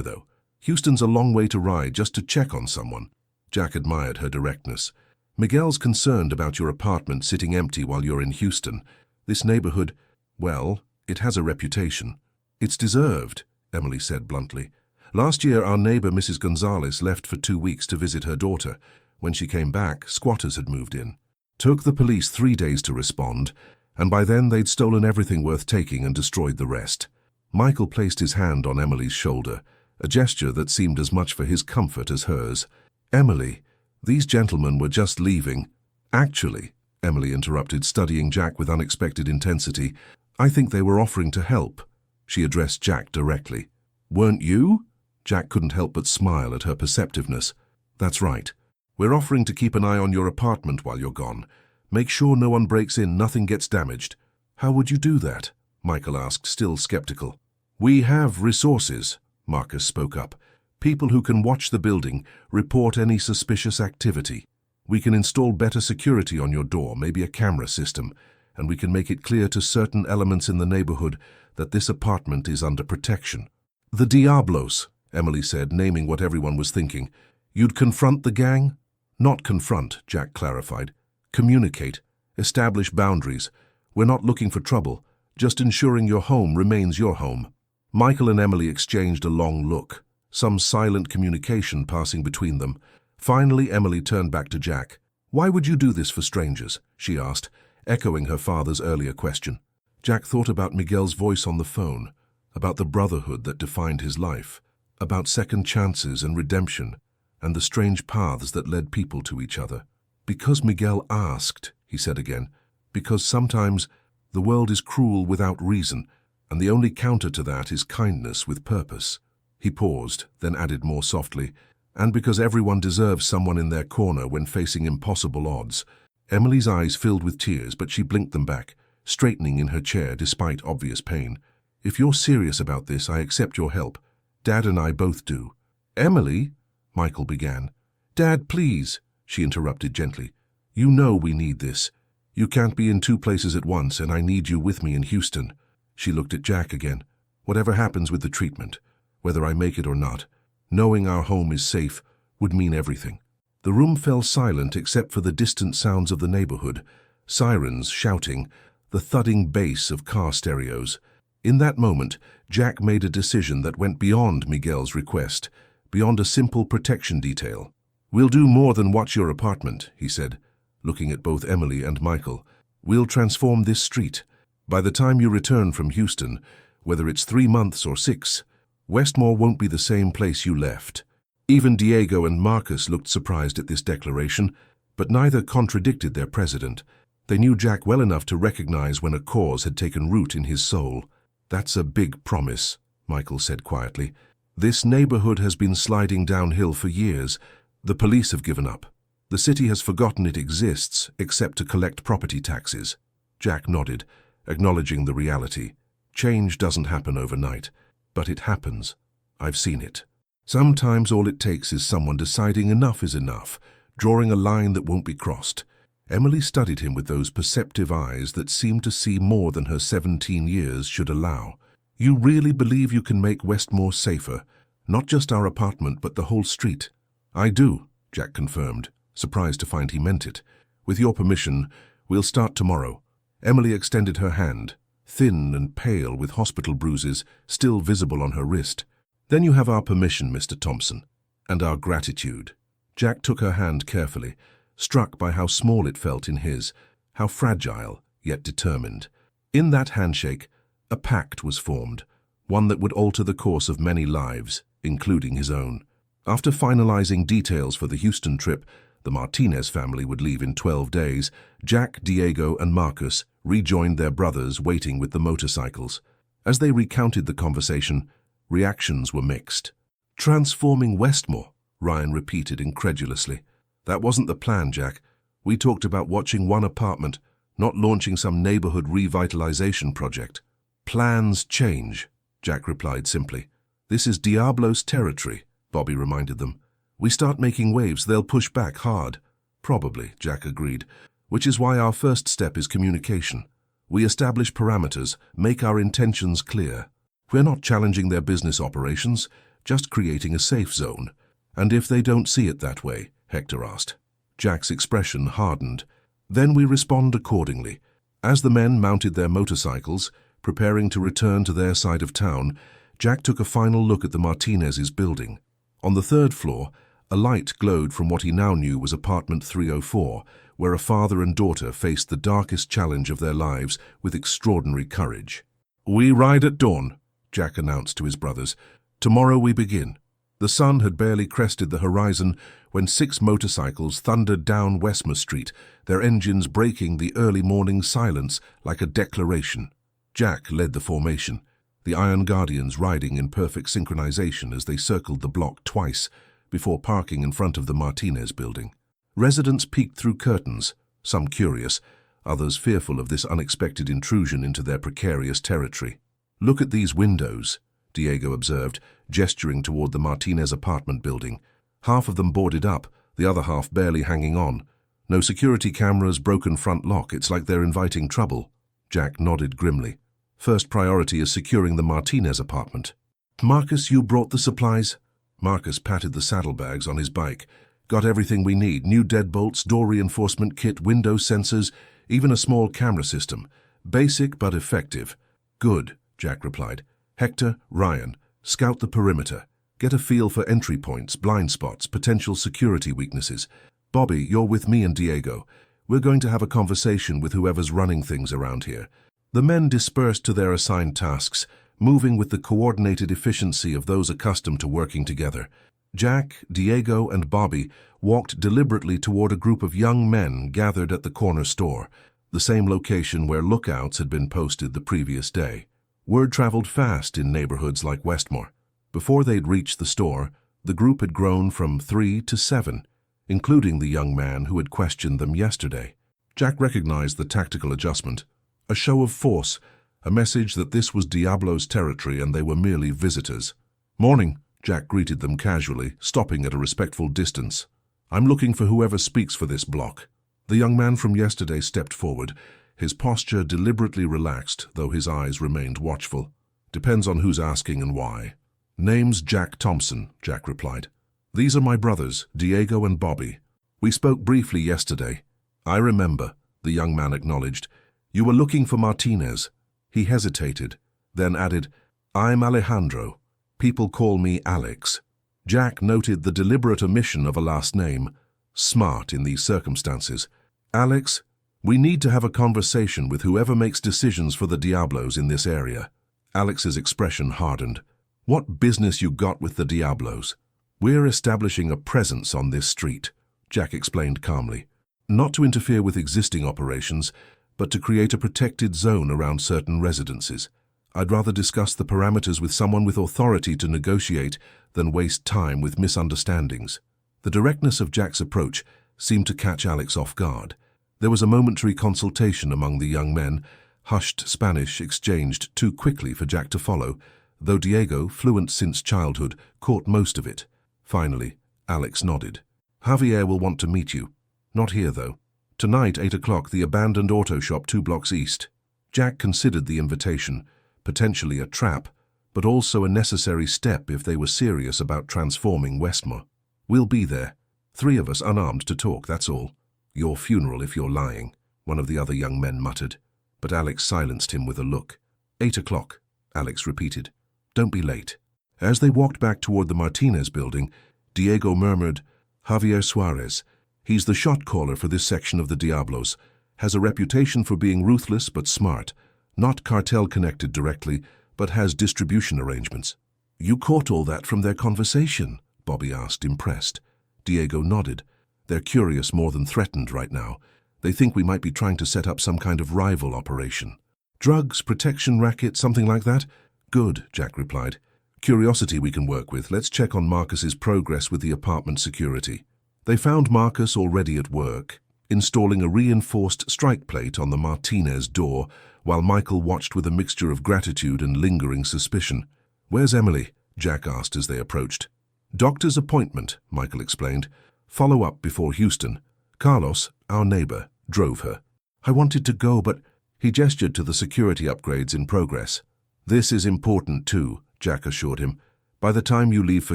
though? Houston's a long way to ride just to check on someone. Jack admired her directness. Miguel's concerned about your apartment sitting empty while you're in Houston. This neighborhood, well, it has a reputation. It's deserved, Emily said bluntly. Last year, our neighbor, Mrs. Gonzalez, left for 2 weeks to visit her daughter. When she came back, squatters had moved in. Took the police 3 days to respond, and by then they'd stolen everything worth taking and destroyed the rest. Michael placed his hand on Emily's shoulder, a gesture that seemed as much for his comfort as hers. Emily, these gentlemen were just leaving. Actually, Emily interrupted, studying Jack with unexpected intensity, I think they were offering to help. She addressed Jack directly. Weren't you? Jack couldn't help but smile at her perceptiveness. That's right. We're offering to keep an eye on your apartment while you're gone. Make sure no one breaks in, nothing gets damaged. How would you do that? Michael asked, still skeptical. We have resources, Marcus spoke up. People who can watch the building, report any suspicious activity. We can install better security on your door, maybe a camera system, and we can make it clear to certain elements in the neighborhood that this apartment is under protection. The Diablos, Emily said, naming what everyone was thinking. You'd confront the gang? Not confront, Jack clarified. Communicate. Establish boundaries. We're not looking for trouble, just ensuring your home remains your home. Michael and Emily exchanged a long look, some silent communication passing between them. Finally, Emily turned back to Jack. Why would you do this for strangers? She asked, echoing her father's earlier question. Jack thought about Miguel's voice on the phone, about the brotherhood that defined his life, about second chances and redemption, and the strange paths that led people to each other. Because Miguel asked, he said again, because sometimes the world is cruel without reason, and the only counter to that is kindness with purpose. He paused, then added more softly, and because everyone deserves someone in their corner when facing impossible odds. Emily's eyes filled with tears, but she blinked them back, straightening in her chair despite obvious pain. If you're serious about this, I accept your help. Dad and I both do. Emily, Michael began. Dad, please, she interrupted gently. You know we need this. You can't be in 2 places at once, and I need you with me in Houston. She looked at Jack again. Whatever happens with the treatment, whether I make it or not, knowing our home is safe would mean everything. The room fell silent except for the distant sounds of the neighborhood, sirens shouting, the thudding bass of car stereos. In that moment, Jack made a decision that went beyond Miguel's request, beyond a simple protection detail. We'll do more than watch your apartment, he said, looking at both Emily and Michael. We'll transform this street. By the time you return from Houston, whether it's 3 months or 6, Westmore won't be the same place you left. Even Diego and Marcus looked surprised at this declaration, but neither contradicted their president. They knew Jack well enough to recognize when a cause had taken root in his soul. "That's a big promise," Michael said quietly. "This neighborhood has been sliding downhill for years. The police have given up. The city has forgotten it exists, except to collect property taxes." Jack nodded, acknowledging the reality. Change doesn't happen overnight, but it happens. I've seen it. Sometimes all it takes is someone deciding enough is enough, drawing a line that won't be crossed. Emily studied him with those perceptive eyes that seemed to see more than her 17 years should allow. "You really believe you can make Westmore safer? Not just our apartment, but the whole street?" "I do," Jack confirmed, surprised to find he meant it. "With your permission, we'll start tomorrow." Emily extended her hand, thin and pale with hospital bruises still visible on her wrist. "Then you have our permission, Mr. Thompson, and our gratitude." Jack took her hand carefully, struck by how small it felt in his, how fragile, yet determined. In that handshake, a pact was formed, one that would alter the course of many lives, including his own. After finalizing details for the Houston trip, the Martinez family would leave in 12 days. Jack, Diego, and Marcus rejoined their brothers waiting with the motorcycles. As they recounted the conversation, reactions were mixed. "Transforming Westmore," Ryan repeated incredulously. "That wasn't the plan, Jack. We talked about watching one apartment, not launching some neighborhood revitalization project." "Plans change," Jack replied simply. "This is Diablo's territory," Bobby reminded them. "We start making waves, they'll push back hard." "Probably," Jack agreed, "which is why our first step is communication. We establish parameters, make our intentions clear. We're not challenging their business operations, just creating a safe zone." "And if they don't see it that way?" Hector asked. Jack's expression hardened. "Then we respond accordingly." As the men mounted their motorcycles, preparing to return to their side of town, Jack took a final look at the Martinez's building. On the 3rd floor, a light glowed from what he now knew was apartment 304, where a father and daughter faced the darkest challenge of their lives with extraordinary courage. "We ride at dawn," Jack announced to his brothers. "Tomorrow we begin." The sun had barely crested the horizon when 6 motorcycles thundered down Westmore Street, their engines breaking the early morning silence like a declaration. Jack led the formation, the Iron Guardians riding in perfect synchronization as they circled the block twice before parking in front of the Martinez building. Residents peeked through curtains, some curious, others fearful of this unexpected intrusion into their precarious territory. "Look at these windows," Diego observed, gesturing toward the Martinez apartment building. "Half of them boarded up, the other half barely hanging on. No security cameras, broken front lock. It's like they're inviting trouble." Jack nodded grimly. "First priority is securing the Martinez apartment." "Marcus, you brought the supplies?" Marcus patted the saddlebags on his bike. "Got everything we need. New deadbolts, door reinforcement kit, window sensors, even a small camera system. Basic but effective." "Good," Jack replied. "Hector, Ryan, scout the perimeter. Get a feel for entry points, blind spots, potential security weaknesses. Bobby, you're with me and Diego. We're going to have a conversation with whoever's running things around here." The men dispersed to their assigned tasks, moving with the coordinated efficiency of those accustomed to working together. Jack, Diego, and Bobby walked deliberately toward a group of young men gathered at the corner store, the same location where lookouts had been posted the previous day. Word traveled fast in neighborhoods like Westmore. Before they'd reached the store, the group had grown from 3 to 7, including the young man who had questioned them yesterday. Jack recognized the tactical adjustment, a show of force, a message that this was Diablo's territory and they were merely visitors. "Morning," Jack greeted them casually, stopping at a respectful distance. "I'm looking for whoever speaks for this block." The young man from yesterday stepped forward, his posture deliberately relaxed, though his eyes remained watchful. "Depends on who's asking and why." "Name's Jack Thompson," Jack replied. "These are my brothers, Diego and Bobby. We spoke briefly yesterday." "I remember," the young man acknowledged. "You were looking for Martinez." He hesitated, then added, "I'm Alejandro. People call me Alex." Jack noted the deliberate omission of a last name, smart in these circumstances. "Alex, We need to have a conversation with whoever makes decisions for the Diablos in this area. Alex's expression hardened. What business you got with the Diablos? We're establishing a presence on this street, Jack explained calmly. Not to interfere with existing operations, but to create a protected zone around certain residences. I'd rather discuss the parameters with someone with authority to negotiate than waste time with misunderstandings. The directness of Jack's approach seemed to catch Alex off guard. There was a momentary consultation among the young men, hushed Spanish exchanged too quickly for Jack to follow, though Diego, fluent since childhood, caught most of it. Finally, Alex nodded. Javier will want to meet you. Not here, though. Tonight, 8 o'clock, the abandoned auto shop 2 blocks east. Jack considered the invitation, potentially a trap, but also a necessary step if they were serious about transforming Westmore. We'll be there. 3 of us unarmed to talk, that's all. Your funeral if you're lying, one of the other young men muttered, but Alex silenced him with a look. 8 o'clock, Alex repeated. Don't be late. As they walked back toward the Martinez building, Diego murmured, Javier Suarez. He's the shot caller for this section of the Diablos, has a reputation for being ruthless but smart, not cartel-connected directly, but has distribution arrangements. You caught all that from their conversation? Bobby asked, impressed. Diego nodded. They're curious more than threatened right now. They think we might be trying to set up some kind of rival operation. Drugs, protection racket, something like that? Good, Jack replied. Curiosity we can work with. Let's check on Marcus's progress with the apartment security. They found Marcus already at work, installing a reinforced strike plate on the Martinez door, while Michael watched with a mixture of gratitude and lingering suspicion. Where's Emily? Jack asked as they approached. Doctor's appointment, Michael explained. Follow up before Houston. Carlos, our neighbor, drove her. I wanted to go, but he gestured to the security upgrades in progress. This is important too, Jack assured him. By the time you leave for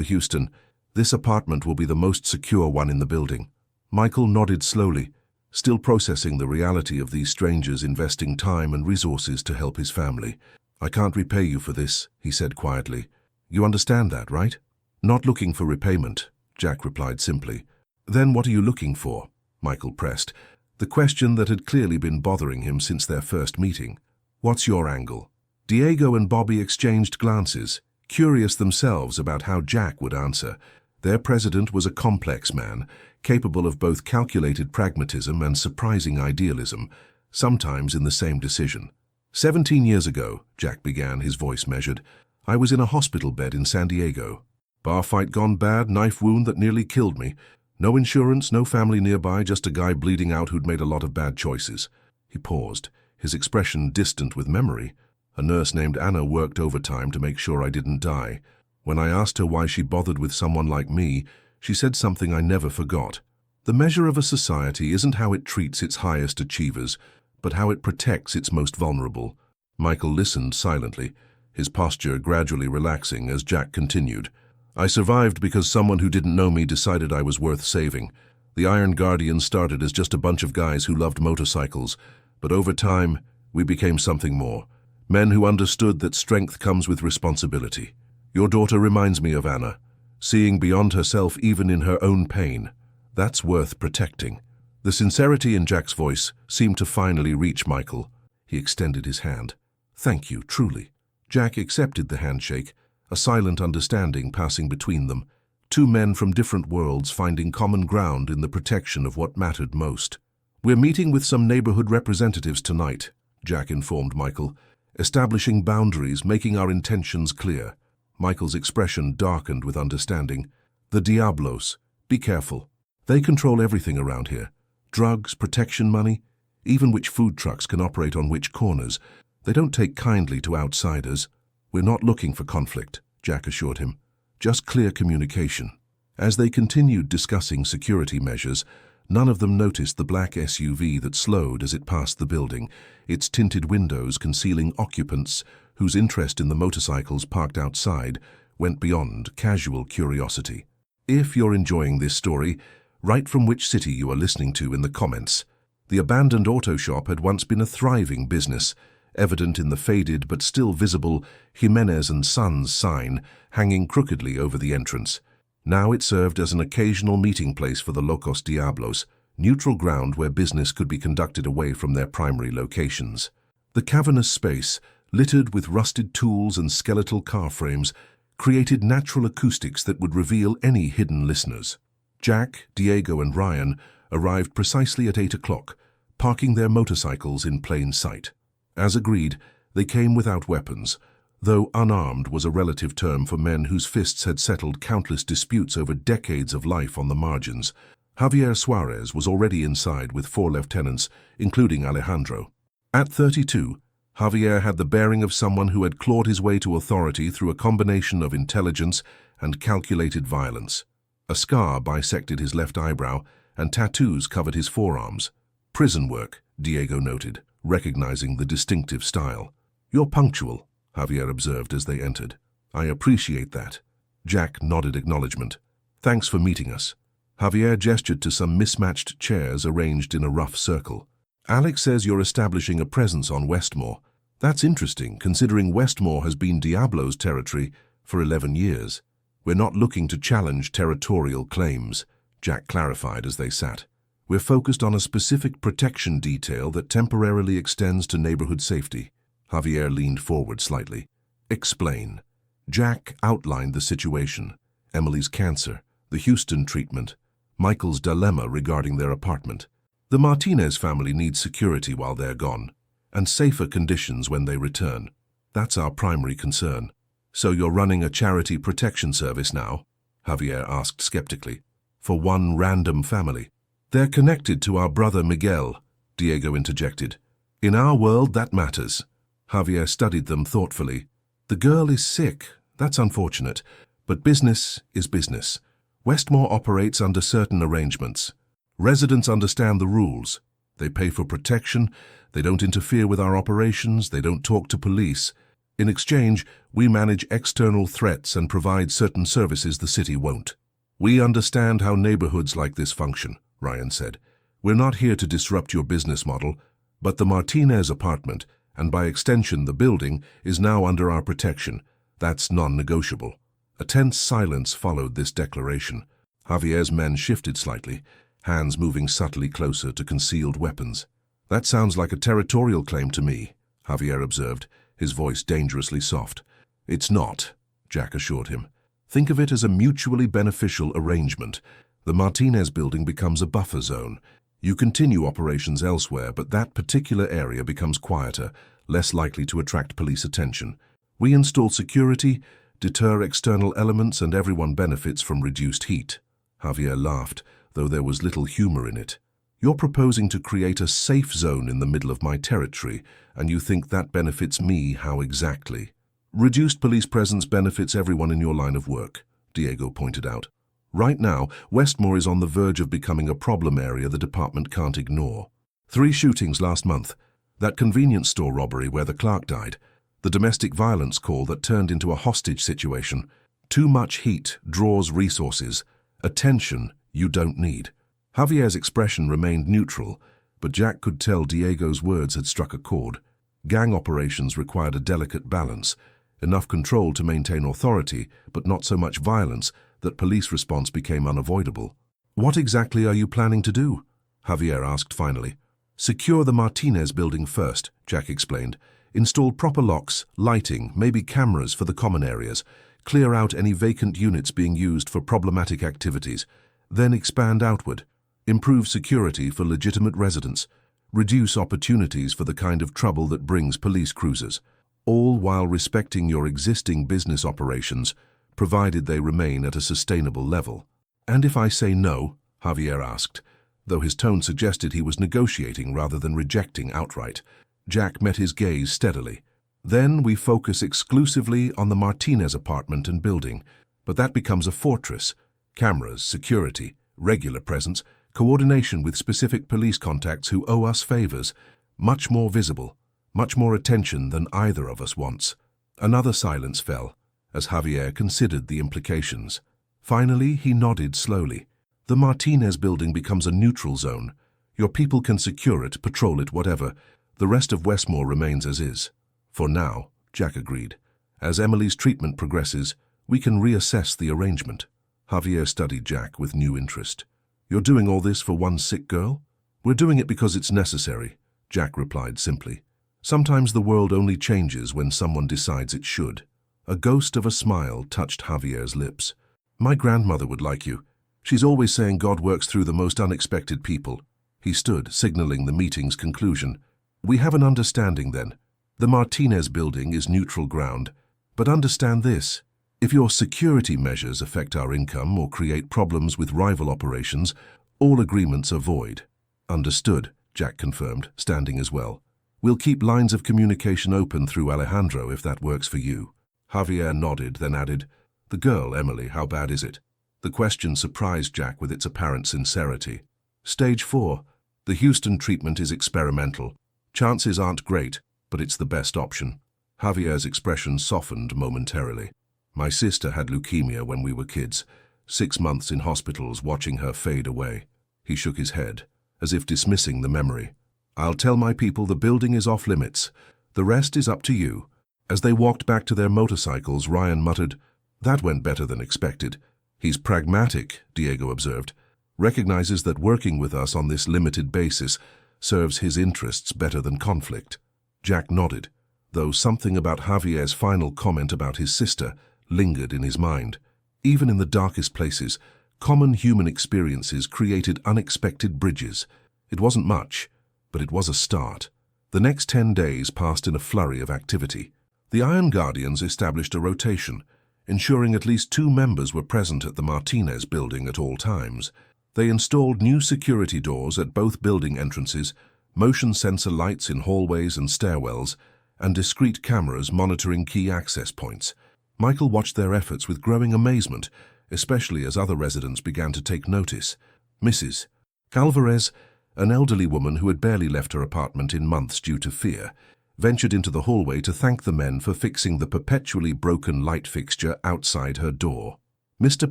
Houston, this apartment will be the most secure one in the building. Michael nodded slowly, still processing the reality of these strangers investing time and resources to help his family. I can't repay you for this, he said quietly. You understand that, right? Not looking for repayment, Jack replied simply. Then what are you looking for? Michael pressed, the question that had clearly been bothering him since their first meeting. What's your angle? Diego and Bobby exchanged glances, curious themselves about how Jack would answer. Their president was a complex man, capable of both calculated pragmatism and surprising idealism, sometimes in the same decision. 17 years ago, Jack began, his voice measured, I was in a hospital bed in San Diego. Bar fight gone bad, knife wound that nearly killed me. No insurance, no family nearby, just a guy bleeding out who'd made a lot of bad choices. He paused, his expression distant with memory. A nurse named Anna worked overtime to make sure I didn't die. When I asked her why she bothered with someone like me, she said something I never forgot. The measure of a society isn't how it treats its highest achievers, but how it protects its most vulnerable. Michael listened silently, his posture gradually relaxing as Jack continued. I survived because someone who didn't know me decided I was worth saving. The Iron Guardians started as just a bunch of guys who loved motorcycles, but over time, we became something more. Men who understood that strength comes with responsibility. Your daughter reminds me of Anna, seeing beyond herself even in her own pain. That's worth protecting. The sincerity in Jack's voice seemed to finally reach Michael. He extended his hand. Thank you, truly. Jack accepted the handshake, a silent understanding passing between them, 2 men from different worlds finding common ground in the protection of what mattered most. We're meeting with some neighborhood representatives tonight, Jack informed Michael, establishing boundaries, making our intentions clear. Michael's expression darkened with understanding. The Diablos. Be careful. They control everything around here. Drugs, protection money, even which food trucks can operate on which corners. They don't take kindly to outsiders. We're not looking for conflict, Jack assured him. Just clear communication. As they continued discussing security measures, none of them noticed the black SUV that slowed as it passed the building, its tinted windows concealing occupants whose interest in the motorcycles parked outside went beyond casual curiosity. If you're enjoying this story, write from which city you are listening to in the comments. The abandoned auto shop had once been a thriving business, evident in the faded but still visible Jimenez and Sons sign hanging crookedly over the entrance. Now it served as an occasional meeting place for the Locos Diablos, neutral ground where business could be conducted away from their primary locations. The cavernous space, littered with rusted tools and skeletal car frames, created natural acoustics that would reveal any hidden listeners. Jack, Diego, and Ryan arrived precisely at 8 o'clock, parking their motorcycles in plain sight. As agreed, they came without weapons, though unarmed was a relative term for men whose fists had settled countless disputes over decades of life on the margins. Javier Suarez was already inside with 4 lieutenants, including Alejandro. At 32, Javier had the bearing of someone who had clawed his way to authority through a combination of intelligence and calculated violence. A scar bisected his left eyebrow, and tattoos covered his forearms. Prison work, Diego noted, recognizing the distinctive style. "You're punctual," Javier observed as they entered. "I appreciate that." Jack nodded acknowledgement. "Thanks for meeting us." Javier gestured to some mismatched chairs arranged in a rough circle. "Alex says you're establishing a presence on Westmore. That's interesting, considering Westmore has been Diablo's territory for 11 years. We're not looking to challenge territorial claims," Jack clarified as they sat. "We're focused on a specific protection detail that temporarily extends to neighborhood safety." Javier leaned forward slightly. "Explain." Jack outlined the situation: Emily's cancer, the Houston treatment, Michael's dilemma regarding their apartment. "The Martinez family needs security while they're gone, and safer conditions when they return. That's our primary concern." "So you're running a charity protection service now?" Javier asked skeptically. "For one random family?" "They're connected to our brother Miguel," Diego interjected. "In our world, that matters." Javier studied them thoughtfully. "The girl is sick. That's unfortunate. But business is business. Westmore operates under certain arrangements. Residents understand the rules. They pay for protection. They don't interfere with our operations. They don't talk to police. In exchange, we manage external threats and provide certain services the city won't." "We understand how neighborhoods like this function," Ryan said. "We're not here to disrupt your business model, but the Martinez apartment, and by extension the building, is now under our protection. That's non-negotiable." A tense silence followed this declaration. Javier's men shifted slightly, hands moving subtly closer to concealed weapons. "That sounds like a territorial claim to me," Javier observed, his voice dangerously soft. "It's not," Jack assured him. "Think of it as a mutually beneficial arrangement. The Martinez building becomes a buffer zone. You continue operations elsewhere, but that particular area becomes quieter, less likely to attract police attention. We install security, deter external elements, and everyone benefits from reduced heat." Javier laughed, though there was little humor in it. "You're proposing to create a safe zone in the middle of my territory, and you think that benefits me. How exactly?" "Reduced police presence benefits everyone in your line of work," Diego pointed out. "Right now, Westmore is on the verge of becoming a problem area the department can't ignore. 3 shootings last month, that convenience store robbery where the clerk died, the domestic violence call that turned into a hostage situation. Too much heat draws resources, attention you don't need." Javier's expression remained neutral, but Jack could tell Diego's words had struck a chord. Gang operations required a delicate balance, enough control to maintain authority, but not so much violence that police response became unavoidable. "What exactly are you planning to do?" Javier asked finally. "Secure the Martinez building first," Jack explained. "Install proper locks, lighting, maybe cameras for the common areas. Clear out any vacant units being used for problematic activities. Then expand outward. Improve security for legitimate residents. Reduce opportunities for the kind of trouble that brings police cruisers. All while respecting your existing business operations, provided they remain at a sustainable level." "And if I say no?" Javier asked, though his tone suggested he was negotiating rather than rejecting outright. Jack met his gaze steadily. "Then we focus exclusively on the Martinez apartment and building, but that becomes a fortress. Cameras, security, regular presence, coordination with specific police contacts who owe us favors, much more visible, much more attention than either of us wants." Another silence fell, as Javier considered the implications. Finally, he nodded slowly. "The Martinez building becomes a neutral zone. Your people can secure it, patrol it, whatever. The rest of Westmore remains as is." "For now," Jack agreed. "As Emily's treatment progresses, we can reassess the arrangement." Javier studied Jack with new interest. You're doing all this for one sick girl? We're doing it because it's necessary, Jack replied simply. Sometimes the world only changes when someone decides it should. A ghost of a smile touched Javier's lips. My grandmother would like you. She's always saying God works through the most unexpected people. He stood, signaling the meeting's conclusion. We have an understanding then. The Martinez building is neutral ground. But understand this. If your security measures affect our income or create problems with rival operations, all agreements are void. Understood, Jack confirmed, standing as well. We'll keep lines of communication open through Alejandro if that works for you. Javier nodded, then added, The girl, Emily, how bad is it? The question surprised Jack with its apparent sincerity. Stage 4. The Houston treatment is experimental. Chances aren't great, but it's the best option. Javier's expression softened momentarily. My sister had leukemia when we were kids, 6 months in hospitals watching her fade away. He shook his head, as if dismissing the memory. I'll tell my people the building is off limits. The rest is up to you. As they walked back to their motorcycles, Ryan muttered, That went better than expected. He's pragmatic, Diego observed. Recognizes that working with us on this limited basis serves his interests better than conflict. Jack nodded, though something about Javier's final comment about his sister lingered in his mind. Even in the darkest places, common human experiences created unexpected bridges. It wasn't much, but it was a start. The next 10 days passed in a flurry of activity. The Iron Guardians established a rotation, ensuring at least 2 members were present at the Martinez building at all times. They installed new security doors at both building entrances, motion sensor lights in hallways and stairwells, and discrete cameras monitoring key access points. Michael watched their efforts with growing amazement, especially as other residents began to take notice. Mrs. Alvarez, an elderly woman who had barely left her apartment in months due to fear, ventured into the hallway to thank the men for fixing the perpetually broken light fixture outside her door. Mr.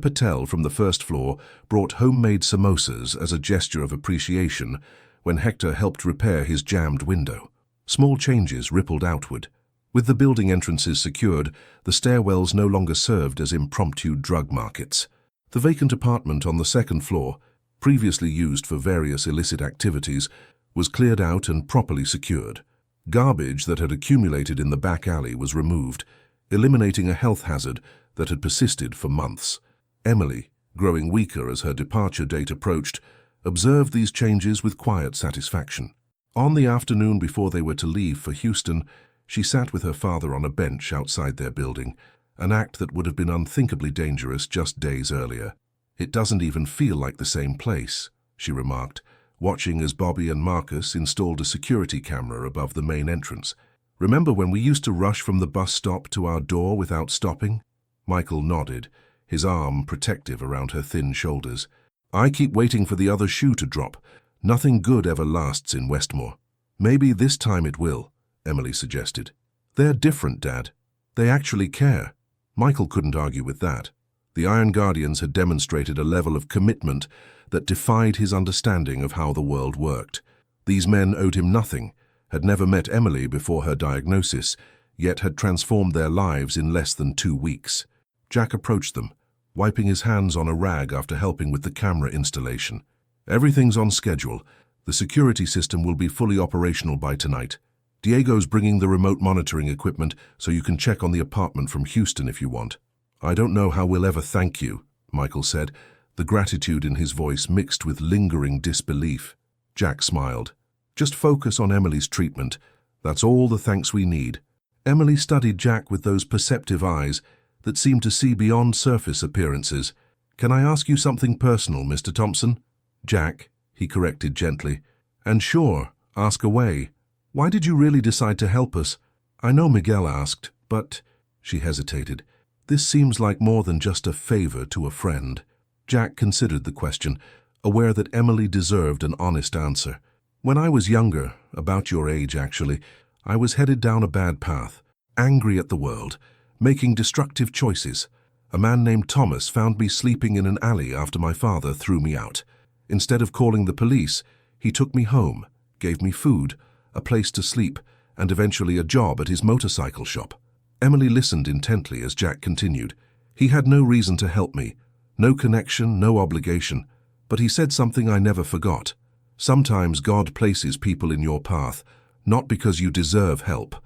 Patel from the first floor brought homemade samosas as a gesture of appreciation when Hector helped repair his jammed window. Small changes rippled outward. With the building entrances secured, the stairwells no longer served as impromptu drug markets. The vacant apartment on the second floor, previously used for various illicit activities, was cleared out and properly secured. Garbage that had accumulated in the back alley was removed, eliminating a health hazard that had persisted for months. Emily, growing weaker as her departure date approached, observed these changes with quiet satisfaction. On the afternoon before they were to leave for Houston, she sat with her father on a bench outside their building, an act that would have been unthinkably dangerous just days earlier. It doesn't even feel like the same place, she remarked, watching as Bobby and Marcus installed a security camera above the main entrance. Remember when we used to rush from the bus stop to our door without stopping? Michael nodded, his arm protective around her thin shoulders. I keep waiting for the other shoe to drop. Nothing good ever lasts in Westmore. Maybe this time it will, Emily suggested. They're different, Dad. They actually care. Michael couldn't argue with that. The Iron Guardians had demonstrated a level of commitment that defied his understanding of how the world worked. These men owed him nothing, had never met Emily before her diagnosis, yet had transformed their lives in less than 2 weeks. Jack approached them, wiping his hands on a rag after helping with the camera installation. Everything's on schedule. The security system will be fully operational by tonight. Diego's bringing the remote monitoring equipment so you can check on the apartment from Houston if you want. I don't know how we'll ever thank you, Michael said, the gratitude in his voice mixed with lingering disbelief. Jack smiled. Just focus on Emily's treatment. That's all the thanks we need. Emily studied Jack with those perceptive eyes that seemed to see beyond surface appearances. Can I ask you something personal, Mr. Thompson? Jack, he corrected gently. And sure, ask away. Why did you really decide to help us? I know Miguel asked, but... She hesitated. This seems like more than just a favor to a friend. Jack considered the question, aware that Emily deserved an honest answer. When I was younger, about your age actually, I was headed down a bad path, angry at the world, making destructive choices. A man named Thomas found me sleeping in an alley after my father threw me out. Instead of calling the police, he took me home, gave me food, a place to sleep, and eventually a job at his motorcycle shop. Emily listened intently as Jack continued. He had no reason to help me, no connection, no obligation, But he said something I never forgot. Sometimes God places people in your path, not because you deserve help,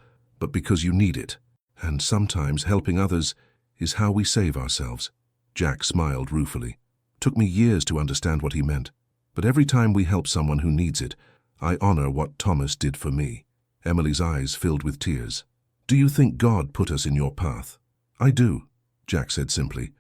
but because you need it. And sometimes helping others is how we save ourselves. Jack smiled ruefully. Took me years to understand what he meant. But every time we help someone who needs it, I honor what Thomas did for me. Emily's eyes filled with tears. Do you think God put us in your path? I do, Jack said simply.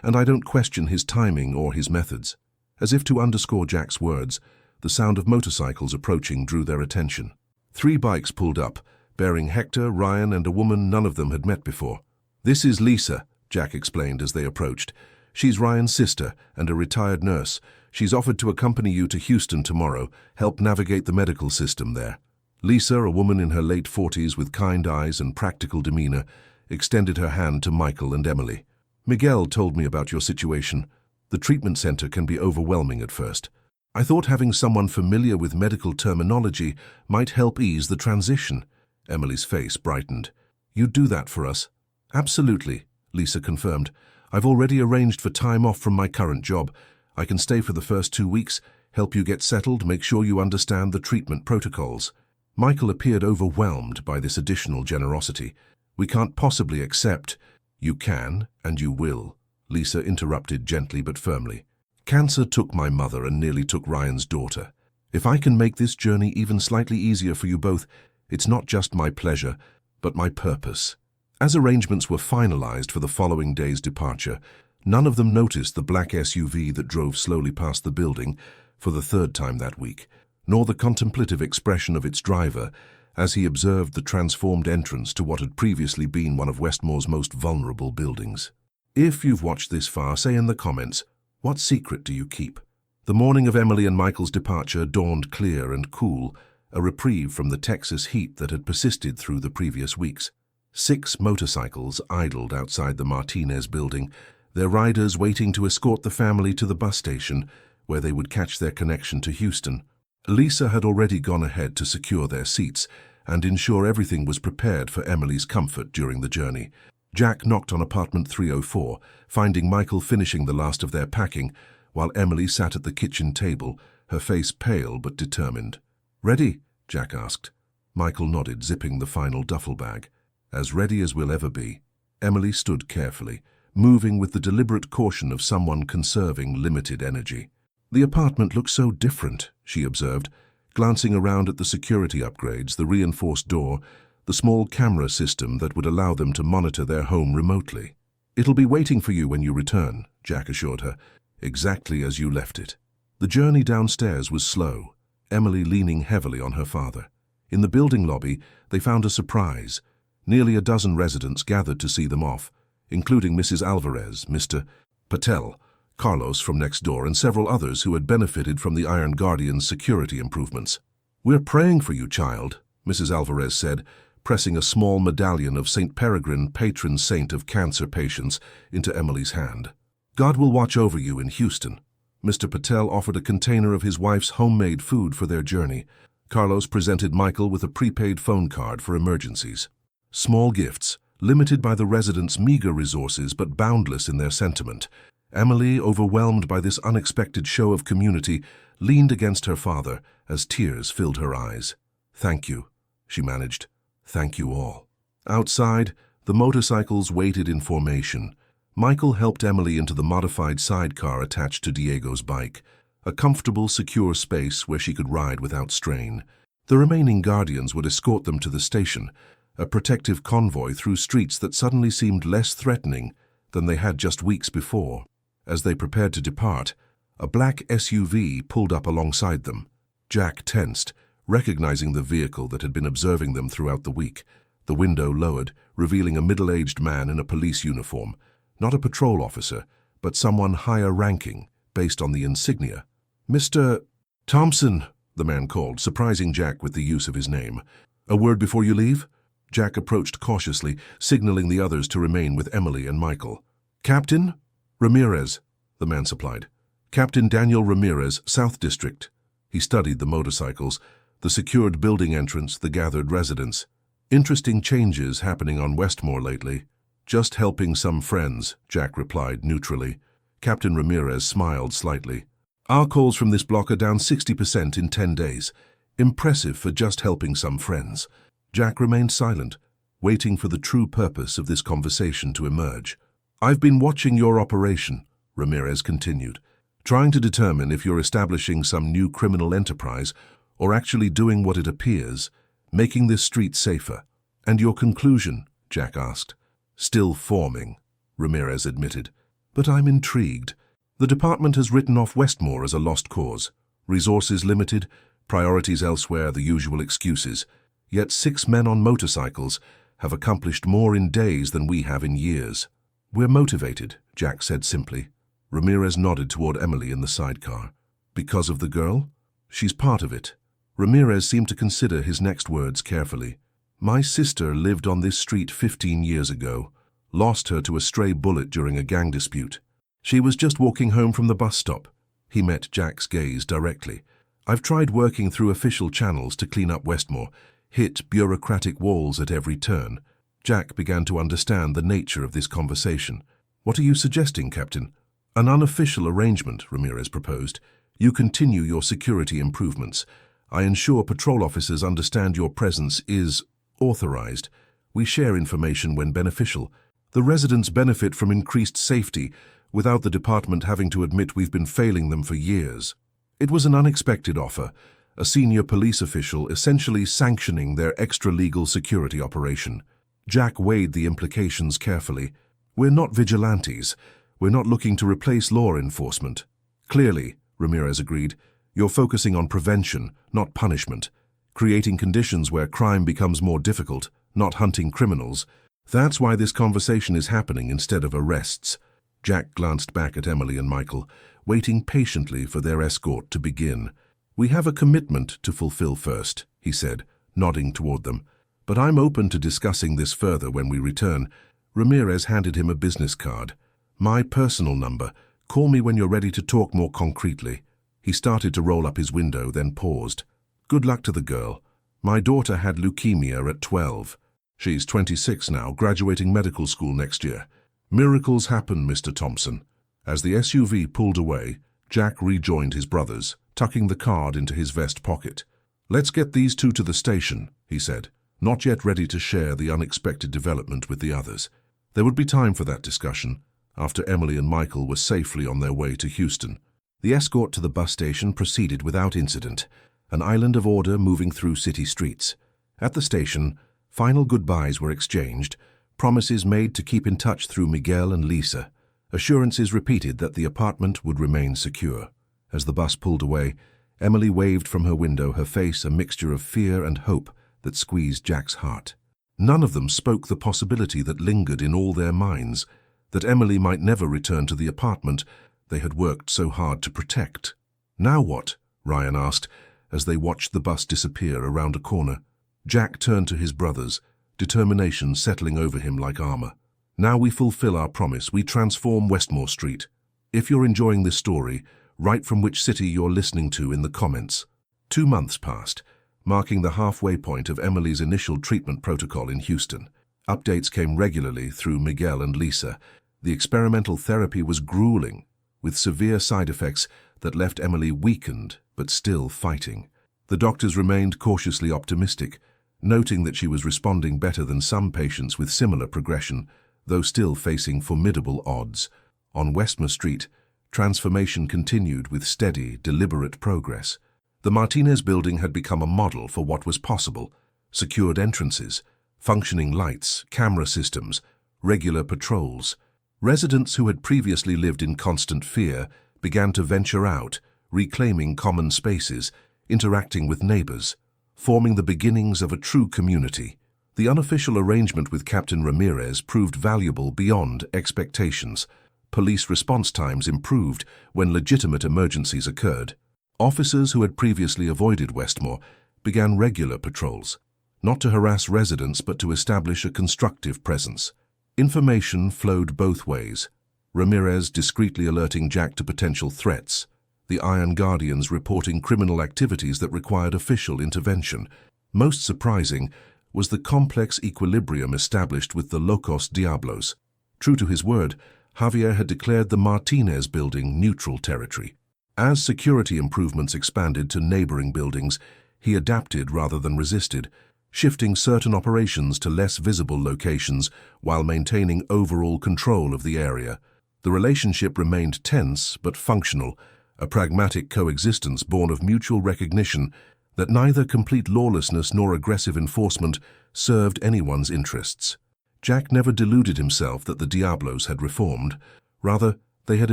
And I don't question his timing or his methods. As if to underscore Jack's words, the sound of motorcycles approaching drew their attention. 3 bikes pulled up, bearing Hector, Ryan, and a woman none of them had met before. This is Lisa, Jack explained as they approached. She's Ryan's sister and a retired nurse. She's offered to accompany you to Houston tomorrow, help navigate the medical system there. Lisa, a woman in her late 40s with kind eyes and practical demeanor, extended her hand to Michael and Emily. Miguel told me about your situation. The treatment center can be overwhelming at first. I thought having someone familiar with medical terminology might help ease the transition. Emily's face brightened. You'd do that for us? Absolutely, Lisa confirmed. I've already arranged for time off from my current job. I can stay for the first 2 weeks, help you get settled, make sure you understand the treatment protocols. Michael appeared overwhelmed by this additional generosity. We can't possibly accept. You can, and you will, Lisa interrupted gently but firmly. Cancer took my mother and nearly took Ryan's daughter. If I can make this journey even slightly easier for you both, it's not just my pleasure, but my purpose. As arrangements were finalized for the following day's departure, none of them noticed the black SUV that drove slowly past the building for the 3rd time that week, nor the contemplative expression of its driver as he observed the transformed entrance to what had previously been one of Westmore's most vulnerable buildings. If you've watched this far, say in the comments, what secret do you keep? The morning of Emily and Michael's departure dawned clear and cool, a reprieve from the Texas heat that had persisted through the previous weeks. 6 motorcycles idled outside the Martinez building, their riders waiting to escort the family to the bus station, where they would catch their connection to Houston. Lisa had already gone ahead to secure their seats and ensure everything was prepared for Emily's comfort during the journey. Jack knocked on apartment 304, finding Michael finishing the last of their packing, while Emily sat at the kitchen table, her face pale but determined. Ready? Jack asked. Michael nodded, zipping the final duffel bag. As ready as we'll ever be. Emily stood carefully, moving with the deliberate caution of someone conserving limited energy. The apartment looked so different, she observed, glancing around at the security upgrades, the reinforced door, the small camera system that would allow them to monitor their home remotely. It'll be waiting for you when you return, Jack assured her, exactly as you left it. The journey downstairs was slow, Emily leaning heavily on her father. In the building lobby, they found a surprise. Nearly a dozen residents gathered to see them off, including Mrs. Alvarez, Mr. Patel, Carlos from next door, and several others who had benefited from the Iron Guardian's security improvements. We're praying for you, child, Mrs. Alvarez said, pressing a small medallion of St. Peregrine, patron saint of cancer patients, into Emily's hand. God will watch over you in Houston. Mr. Patel offered a container of his wife's homemade food for their journey. Carlos presented Michael with a prepaid phone card for emergencies. Small gifts, limited by the residents' meager resources but boundless in their sentiment. Emily, overwhelmed by this unexpected show of community, leaned against her father as tears filled her eyes. Thank you, she managed. Thank you all. Outside, the motorcycles waited in formation. Michael helped Emily into the modified sidecar attached to Diego's bike, a comfortable, secure space where she could ride without strain. The remaining guardians would escort them to the station, a protective convoy through streets that suddenly seemed less threatening than they had just weeks before. As they prepared to depart, a black SUV pulled up alongside them. Jack tensed, recognizing the vehicle that had been observing them throughout the week. The window lowered, revealing a middle-aged man in a police uniform, not a patrol officer, but someone higher ranking, based on the insignia. Mr. Thompson, the man called, surprising Jack with the use of his name. A word before you leave? Jack approached cautiously, signaling the others to remain with Emily and Michael. Captain? Ramirez, the man supplied. Captain Daniel Ramirez, South District. He studied the motorcycles, the secured building entrance, the gathered residents. Interesting changes happening on Westmore lately. Just helping some friends, Jack replied neutrally. Captain Ramirez smiled slightly. Our calls from this block are down 60% in 10 days. Impressive for just helping some friends. Jack remained silent, waiting for the true purpose of this conversation to emerge. I've been watching your operation, Ramirez continued, trying to determine if you're establishing some new criminal enterprise or actually doing what it appears, making this street safer. And your conclusion? Jack asked. Still forming, Ramirez admitted. But I'm intrigued. The department has written off Westmore as a lost cause. Resources limited, priorities elsewhere, the usual excuses. Yet 6 men on motorcycles have accomplished more in days than we have in years. We're motivated, Jack said simply. Ramirez nodded toward Emily in the sidecar. Because of the girl? She's part of it. Ramirez seemed to consider his next words carefully. My sister lived on this street 15 years ago. Lost her to a stray bullet during a gang dispute. She was just walking home from the bus stop. He met Jack's gaze directly. I've tried working through official channels to clean up Westmore, hit bureaucratic walls at every turn. Jack began to understand the nature of this conversation. What are you suggesting, Captain? An unofficial arrangement, Ramirez proposed. You continue your security improvements. I ensure patrol officers understand your presence is authorized. We share information when beneficial. The residents benefit from increased safety without the department having to admit we've been failing them for years. It was an unexpected offer, a senior police official essentially sanctioning their extra-legal security operation. Jack weighed the implications carefully. We're not vigilantes. We're not looking to replace law enforcement. Clearly, Ramirez agreed, you're focusing on prevention, not punishment, creating conditions where crime becomes more difficult, not hunting criminals. That's why this conversation is happening instead of arrests. Jack glanced back at Emily and Michael, waiting patiently for their escort to begin. We have a commitment to fulfill first, he said, nodding toward them. But I'm open to discussing this further when we return. Ramirez handed him a business card. My personal number. Call me when you're ready to talk more concretely. He started to roll up his window, then paused. Good luck to the girl. My daughter had leukemia at 12. She's 26 now, graduating medical school next year. Miracles happen, Mr. Thompson. As the SUV pulled away, Jack rejoined his brothers, tucking the card into his vest pocket. Let's get these two to the station, he said, not yet ready to share the unexpected development with the others. There would be time for that discussion after Emily and Michael were safely on their way to Houston. The escort to the bus station proceeded without incident, an island of order moving through city streets. At the station, final goodbyes were exchanged, promises made to keep in touch through Miguel and Lisa, assurances repeated that the apartment would remain secure. As the bus pulled away, Emily waved from her window, her face a mixture of fear and hope that squeezed Jack's heart. None of them spoke the possibility that lingered in all their minds, that Emily might never return to the apartment they had worked so hard to protect. Now what? Ryan asked, as they watched the bus disappear around a corner. Jack turned to his brothers, determination settling over him like armor. Now we fulfill our promise. We transform Westmore Street. If you're enjoying this story, write from which city you're listening to in the comments. 2 months passed, marking the halfway point of Emily's initial treatment protocol in Houston. Updates came regularly through Miguel and Lisa. The experimental therapy was grueling, with severe side effects that left Emily weakened but still fighting. The doctors remained cautiously optimistic, noting that she was responding better than some patients with similar progression, though still facing formidable odds. On Westmore Street, transformation continued with steady, deliberate progress. The Martinez building had become a model for what was possible: secured entrances, functioning lights, camera systems, regular patrols. Residents who had previously lived in constant fear began to venture out, reclaiming common spaces, interacting with neighbors, forming the beginnings of a true community. The unofficial arrangement with Captain Ramirez proved valuable beyond expectations. Police response times improved when legitimate emergencies occurred. Officers who had previously avoided Westmore began regular patrols, not to harass residents but to establish a constructive presence. Information flowed both ways, Ramirez discreetly alerting Jack to potential threats, the Iron Guardians reporting criminal activities that required official intervention. Most surprising was the complex equilibrium established with the Locos Diablos. True to his word, Javier had declared the Martinez building neutral territory. As security improvements expanded to neighboring buildings, he adapted rather than resisted, shifting certain operations to less visible locations while maintaining overall control of the area. The relationship remained tense but functional, a pragmatic coexistence born of mutual recognition that neither complete lawlessness nor aggressive enforcement served anyone's interests. Jack never deluded himself that the Diablos had reformed. Rather, they had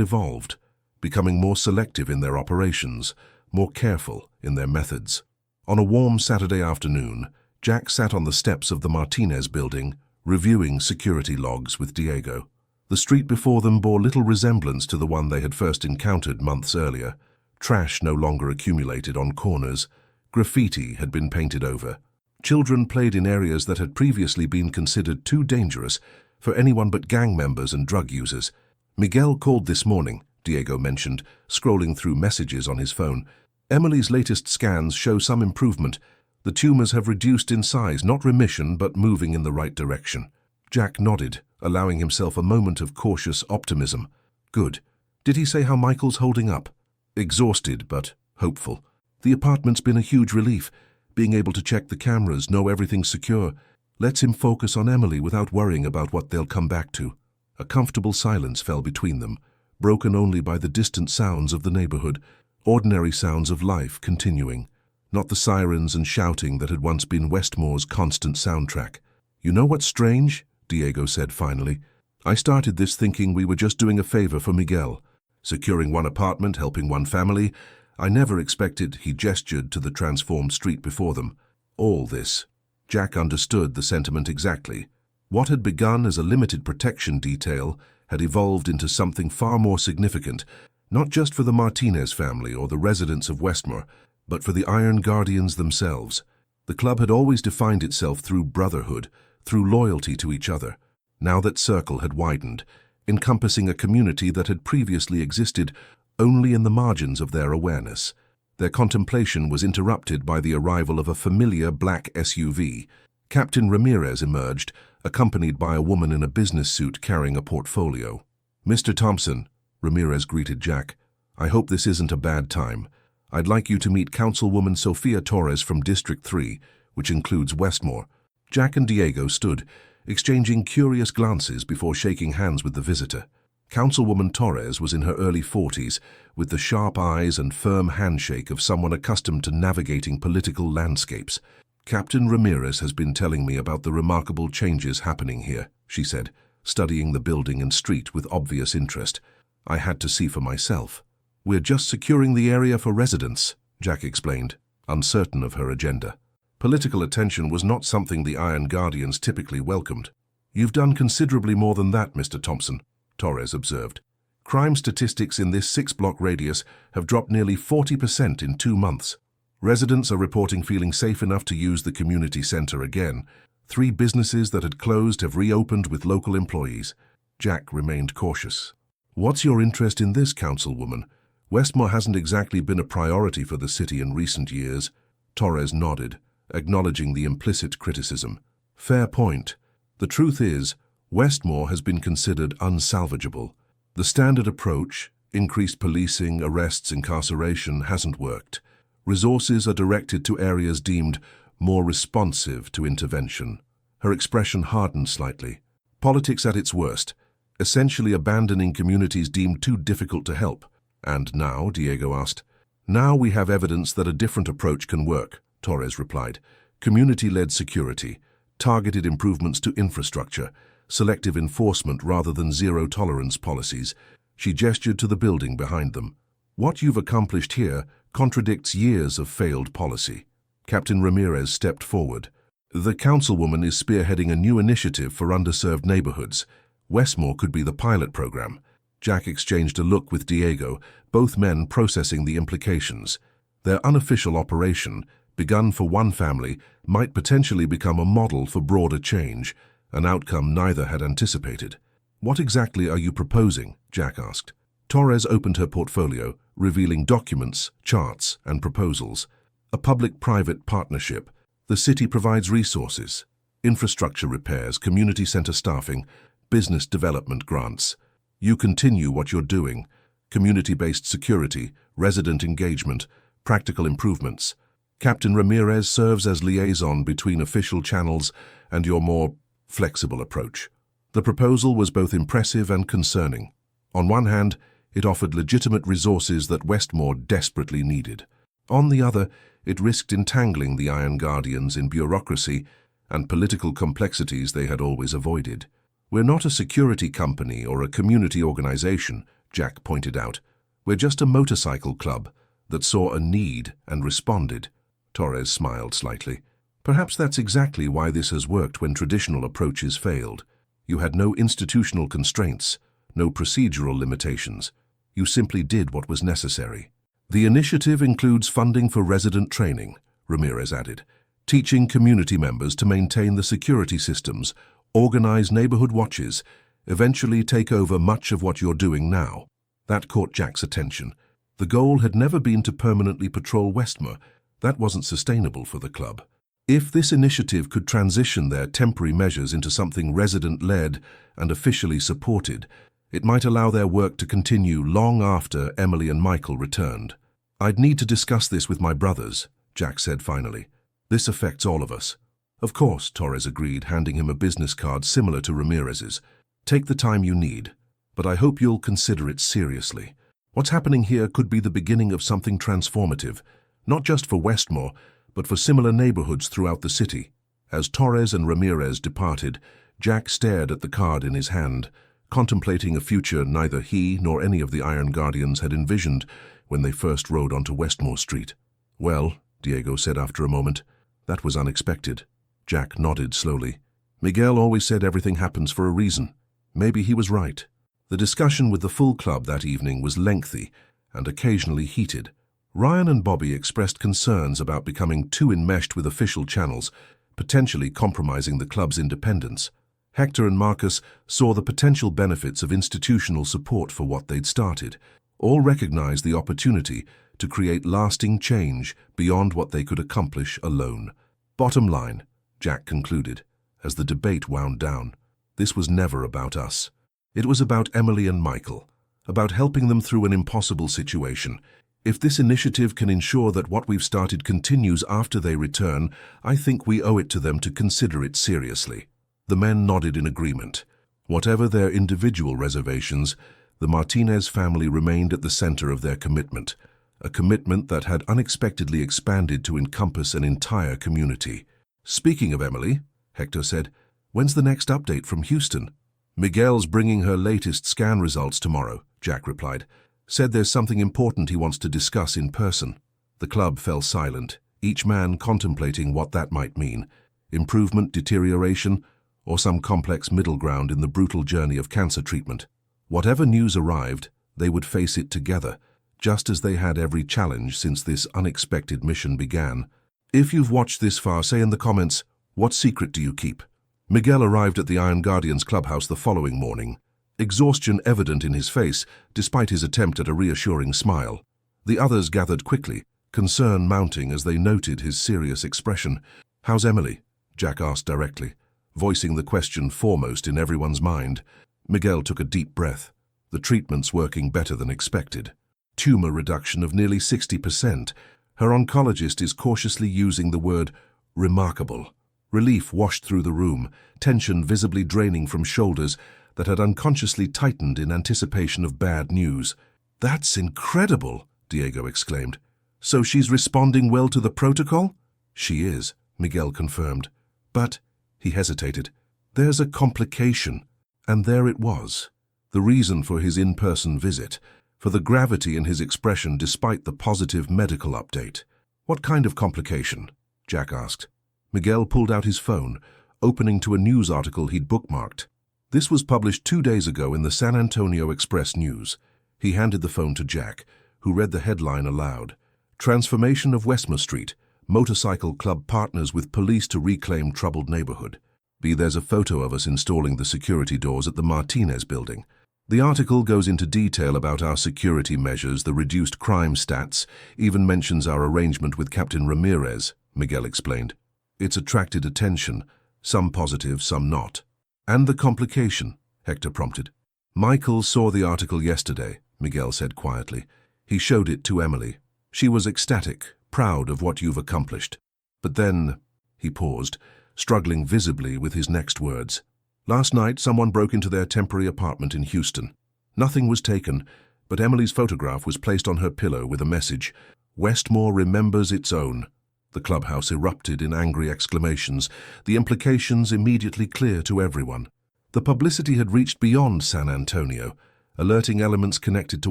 evolved, becoming more selective in their operations, more careful in their methods. On a warm Saturday afternoon, Jack sat on the steps of the Martinez building, reviewing security logs with Diego. The street before them bore little resemblance to the one they had first encountered months earlier. Trash no longer accumulated on corners. Graffiti had been painted over. Children played in areas that had previously been considered too dangerous for anyone but gang members and drug users. Miguel called this morning, Diego mentioned, scrolling through messages on his phone. Emily's latest scans show some improvement. The tumors have reduced in size, not remission, but moving in the right direction. Jack nodded, allowing himself a moment of cautious optimism. Good. Did he say how Michael's holding up? Exhausted, but hopeful. The apartment's been a huge relief. Being able to check the cameras, know everything's secure, lets him focus on Emily without worrying about what they'll come back to. A comfortable silence fell between them, broken only by the distant sounds of the neighborhood, ordinary sounds of life continuing, not the sirens and shouting that had once been Westmore's constant soundtrack. "You know what's strange?" Diego said finally. "I started this thinking we were just doing a favor for Miguel, securing one apartment, helping one family. I never expected," he gestured to the transformed street before them. "All this." Jack understood the sentiment exactly. What had begun as a limited protection detail had evolved into something far more significant, not just for the Martinez family or the residents of Westmore, but for the Iron Guardians themselves. The club had always defined itself through brotherhood, through loyalty to each other. Now that circle had widened, encompassing a community that had previously existed only in the margins of their awareness. Their contemplation was interrupted by the arrival of a familiar black SUV. Captain Ramirez emerged, accompanied by a woman in a business suit carrying a portfolio. "Mr. Thompson," Ramirez greeted Jack, "I hope this isn't a bad time. I'd like you to meet Councilwoman Sofia Torres from District 3, which includes Westmore." Jack and Diego stood, exchanging curious glances before shaking hands with the visitor. Councilwoman Torres was in her early 40s, with the sharp eyes and firm handshake of someone accustomed to navigating political landscapes. "Captain Ramirez has been telling me about the remarkable changes happening here," she said, studying the building and street with obvious interest. "I had to see for myself." "We're just securing the area for residents," Jack explained, uncertain of her agenda. Political attention was not something the Iron Guardians typically welcomed. "You've done considerably more than that, Mr. Thompson," Torres observed. "Crime statistics in this 6-block radius have dropped nearly 40% in 2 months. Residents are reporting feeling safe enough to use the community center again. 3 businesses that had closed have reopened with local employees." Jack remained cautious. "What's your interest in this, Councilwoman? Westmore hasn't exactly been a priority for the city in recent years." Torres nodded, acknowledging the implicit criticism. "Fair point. The truth is, Westmore has been considered unsalvageable. The standard approach, increased policing, arrests, incarceration, hasn't worked. Resources are directed to areas deemed more responsive to intervention." Her expression hardened slightly. "Politics at its worst, essentially abandoning communities deemed too difficult to help." "And now?" Diego asked. "Now we have evidence that a different approach can work," Torres replied. "Community-led security, targeted improvements to infrastructure, selective enforcement rather than zero-tolerance policies." She gestured to the building behind them. "What you've accomplished here contradicts years of failed policy." Captain Ramirez stepped forward. "The councilwoman is spearheading a new initiative for underserved neighborhoods. Westmore could be the pilot program." Jack exchanged a look with Diego, both men processing the implications. Their unofficial operation, begun for one family, might potentially become a model for broader change, an outcome neither had anticipated. "What exactly are you proposing?" Jack asked. Torres opened her portfolio, revealing documents, charts, and proposals. "A public-private partnership. The city provides resources, infrastructure repairs, community center staffing, business development grants. You continue what you're doing, community-based security, resident engagement, practical improvements. Captain Ramirez serves as liaison between official channels and your more flexible approach. The proposal was both impressive and concerning. On one hand, it offered legitimate resources that Westmore desperately needed. On the other, it risked entangling the Iron Guardians in bureaucracy and political complexities they had always avoided. "We're not a security company or a community organization," Jack pointed out. "We're just a motorcycle club that saw a need and responded." Torres smiled slightly. "Perhaps that's exactly why this has worked when traditional approaches failed. You had no institutional constraints, no procedural limitations. You simply did what was necessary." "The initiative includes funding for resident training," Ramirez added, "teaching community members to maintain the security systems, organize neighborhood watches, eventually take over much of what you're doing now." That caught Jack's attention. The goal had never been to permanently patrol Westmore. That wasn't sustainable for the club. If this initiative could transition their temporary measures into something resident-led and officially supported, it might allow their work to continue long after Emily and Michael returned. "I'd need to discuss this with my brothers," Jack said finally. "This affects all of us." "Of course," Torres agreed, handing him a business card similar to Ramirez's. "Take the time you need, but I hope you'll consider it seriously. What's happening here could be the beginning of something transformative, not just for Westmore, but for similar neighborhoods throughout the city." As Torres and Ramirez departed, Jack stared at the card in his hand, contemplating a future neither he nor any of the Iron Guardians had envisioned when they first rode onto Westmore Street. "Well," Diego said after a moment, "that was unexpected." Jack nodded slowly. "Miguel always said everything happens for a reason. Maybe he was right." The discussion with the full club that evening was lengthy and occasionally heated. Ryan and Bobby expressed concerns about becoming too enmeshed with official channels, potentially compromising the club's independence. Hector and Marcus saw the potential benefits of institutional support for what they'd started. All recognized the opportunity to create lasting change beyond what they could accomplish alone. "Bottom line," Jack concluded, as the debate wound down, "this was never about us. It was about Emily and Michael, about helping them through an impossible situation. If this initiative can ensure that what we've started continues after they return, I think we owe it to them to consider it seriously." The men nodded in agreement. Whatever their individual reservations, the Martinez family remained at the center of their commitment, a commitment that had unexpectedly expanded to encompass an entire community. "Speaking of Emily," Hector said, "when's the next update from Houston?" "Miguel's bringing her latest scan results tomorrow," Jack replied. "Said there's something important he wants to discuss in person." The club fell silent, each man contemplating what that might mean. Improvement, deterioration, or some complex middle ground in the brutal journey of cancer treatment. Whatever news arrived, they would face it together, just as they had every challenge since this unexpected mission began. If you've watched this far, say in the comments, what secret do you keep? Miguel arrived at the Iron Guardians clubhouse the following morning, exhaustion evident in his face despite his attempt at a reassuring smile. The others gathered quickly, concern mounting as they noted his serious expression. "How's Emily?" Jack asked directly, voicing the question foremost in everyone's mind. Miguel took a deep breath. "The treatment's working better than expected. Tumor reduction of nearly 60%. Her oncologist is cautiously using the word remarkable." Relief washed through the room, tension visibly draining from shoulders that had unconsciously tightened in anticipation of bad news. "That's incredible," Diego exclaimed. "So she's responding well to the protocol?" "She is," Miguel confirmed. "But," he hesitated, "there's a complication." And there it was, the reason for his in-person visit, for the gravity in his expression despite the positive medical update. "What kind of complication?" Jack asked. Miguel pulled out his phone, opening to a news article he'd bookmarked. This was published 2 days ago in the San Antonio Express News. He handed the phone to Jack, who read the headline aloud. "Transformation of Westmore Street. Motorcycle club partners with police to reclaim troubled neighborhood." There's a photo of us installing the security doors at the Martinez building. The article goes into detail about our security measures, the reduced crime stats, even mentions our arrangement with Captain Ramirez, Miguel explained. "It's attracted attention, some positive, some not." "And the complication?" Hector prompted. "Michael saw the article yesterday," Miguel said quietly. He showed it to Emily. She was ecstatic, proud of what you've accomplished. But then, he paused, struggling visibly with his next words. Last night, someone broke into their temporary apartment in Houston. Nothing was taken, but Emily's photograph was placed on her pillow with a message, "Westmore remembers its own." The clubhouse erupted in angry exclamations, the implications immediately clear to everyone. The publicity had reached beyond San Antonio, alerting elements connected to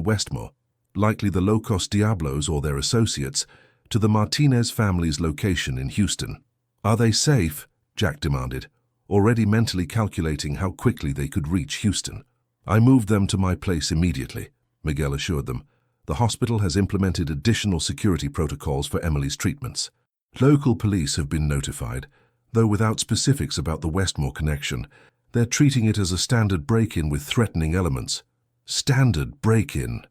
Westmore, likely the low-cost Diablos or their associates, to the Martinez family's location in Houston. "Are they safe?" Jack demanded, already mentally calculating how quickly they could reach Houston. "I moved them to my place immediately," Miguel assured them. "The hospital has implemented additional security protocols for Emily's treatments. Local police have been notified, though without specifics about the Westmore connection. They're treating it as a standard break-in with threatening elements." "Standard break-in?"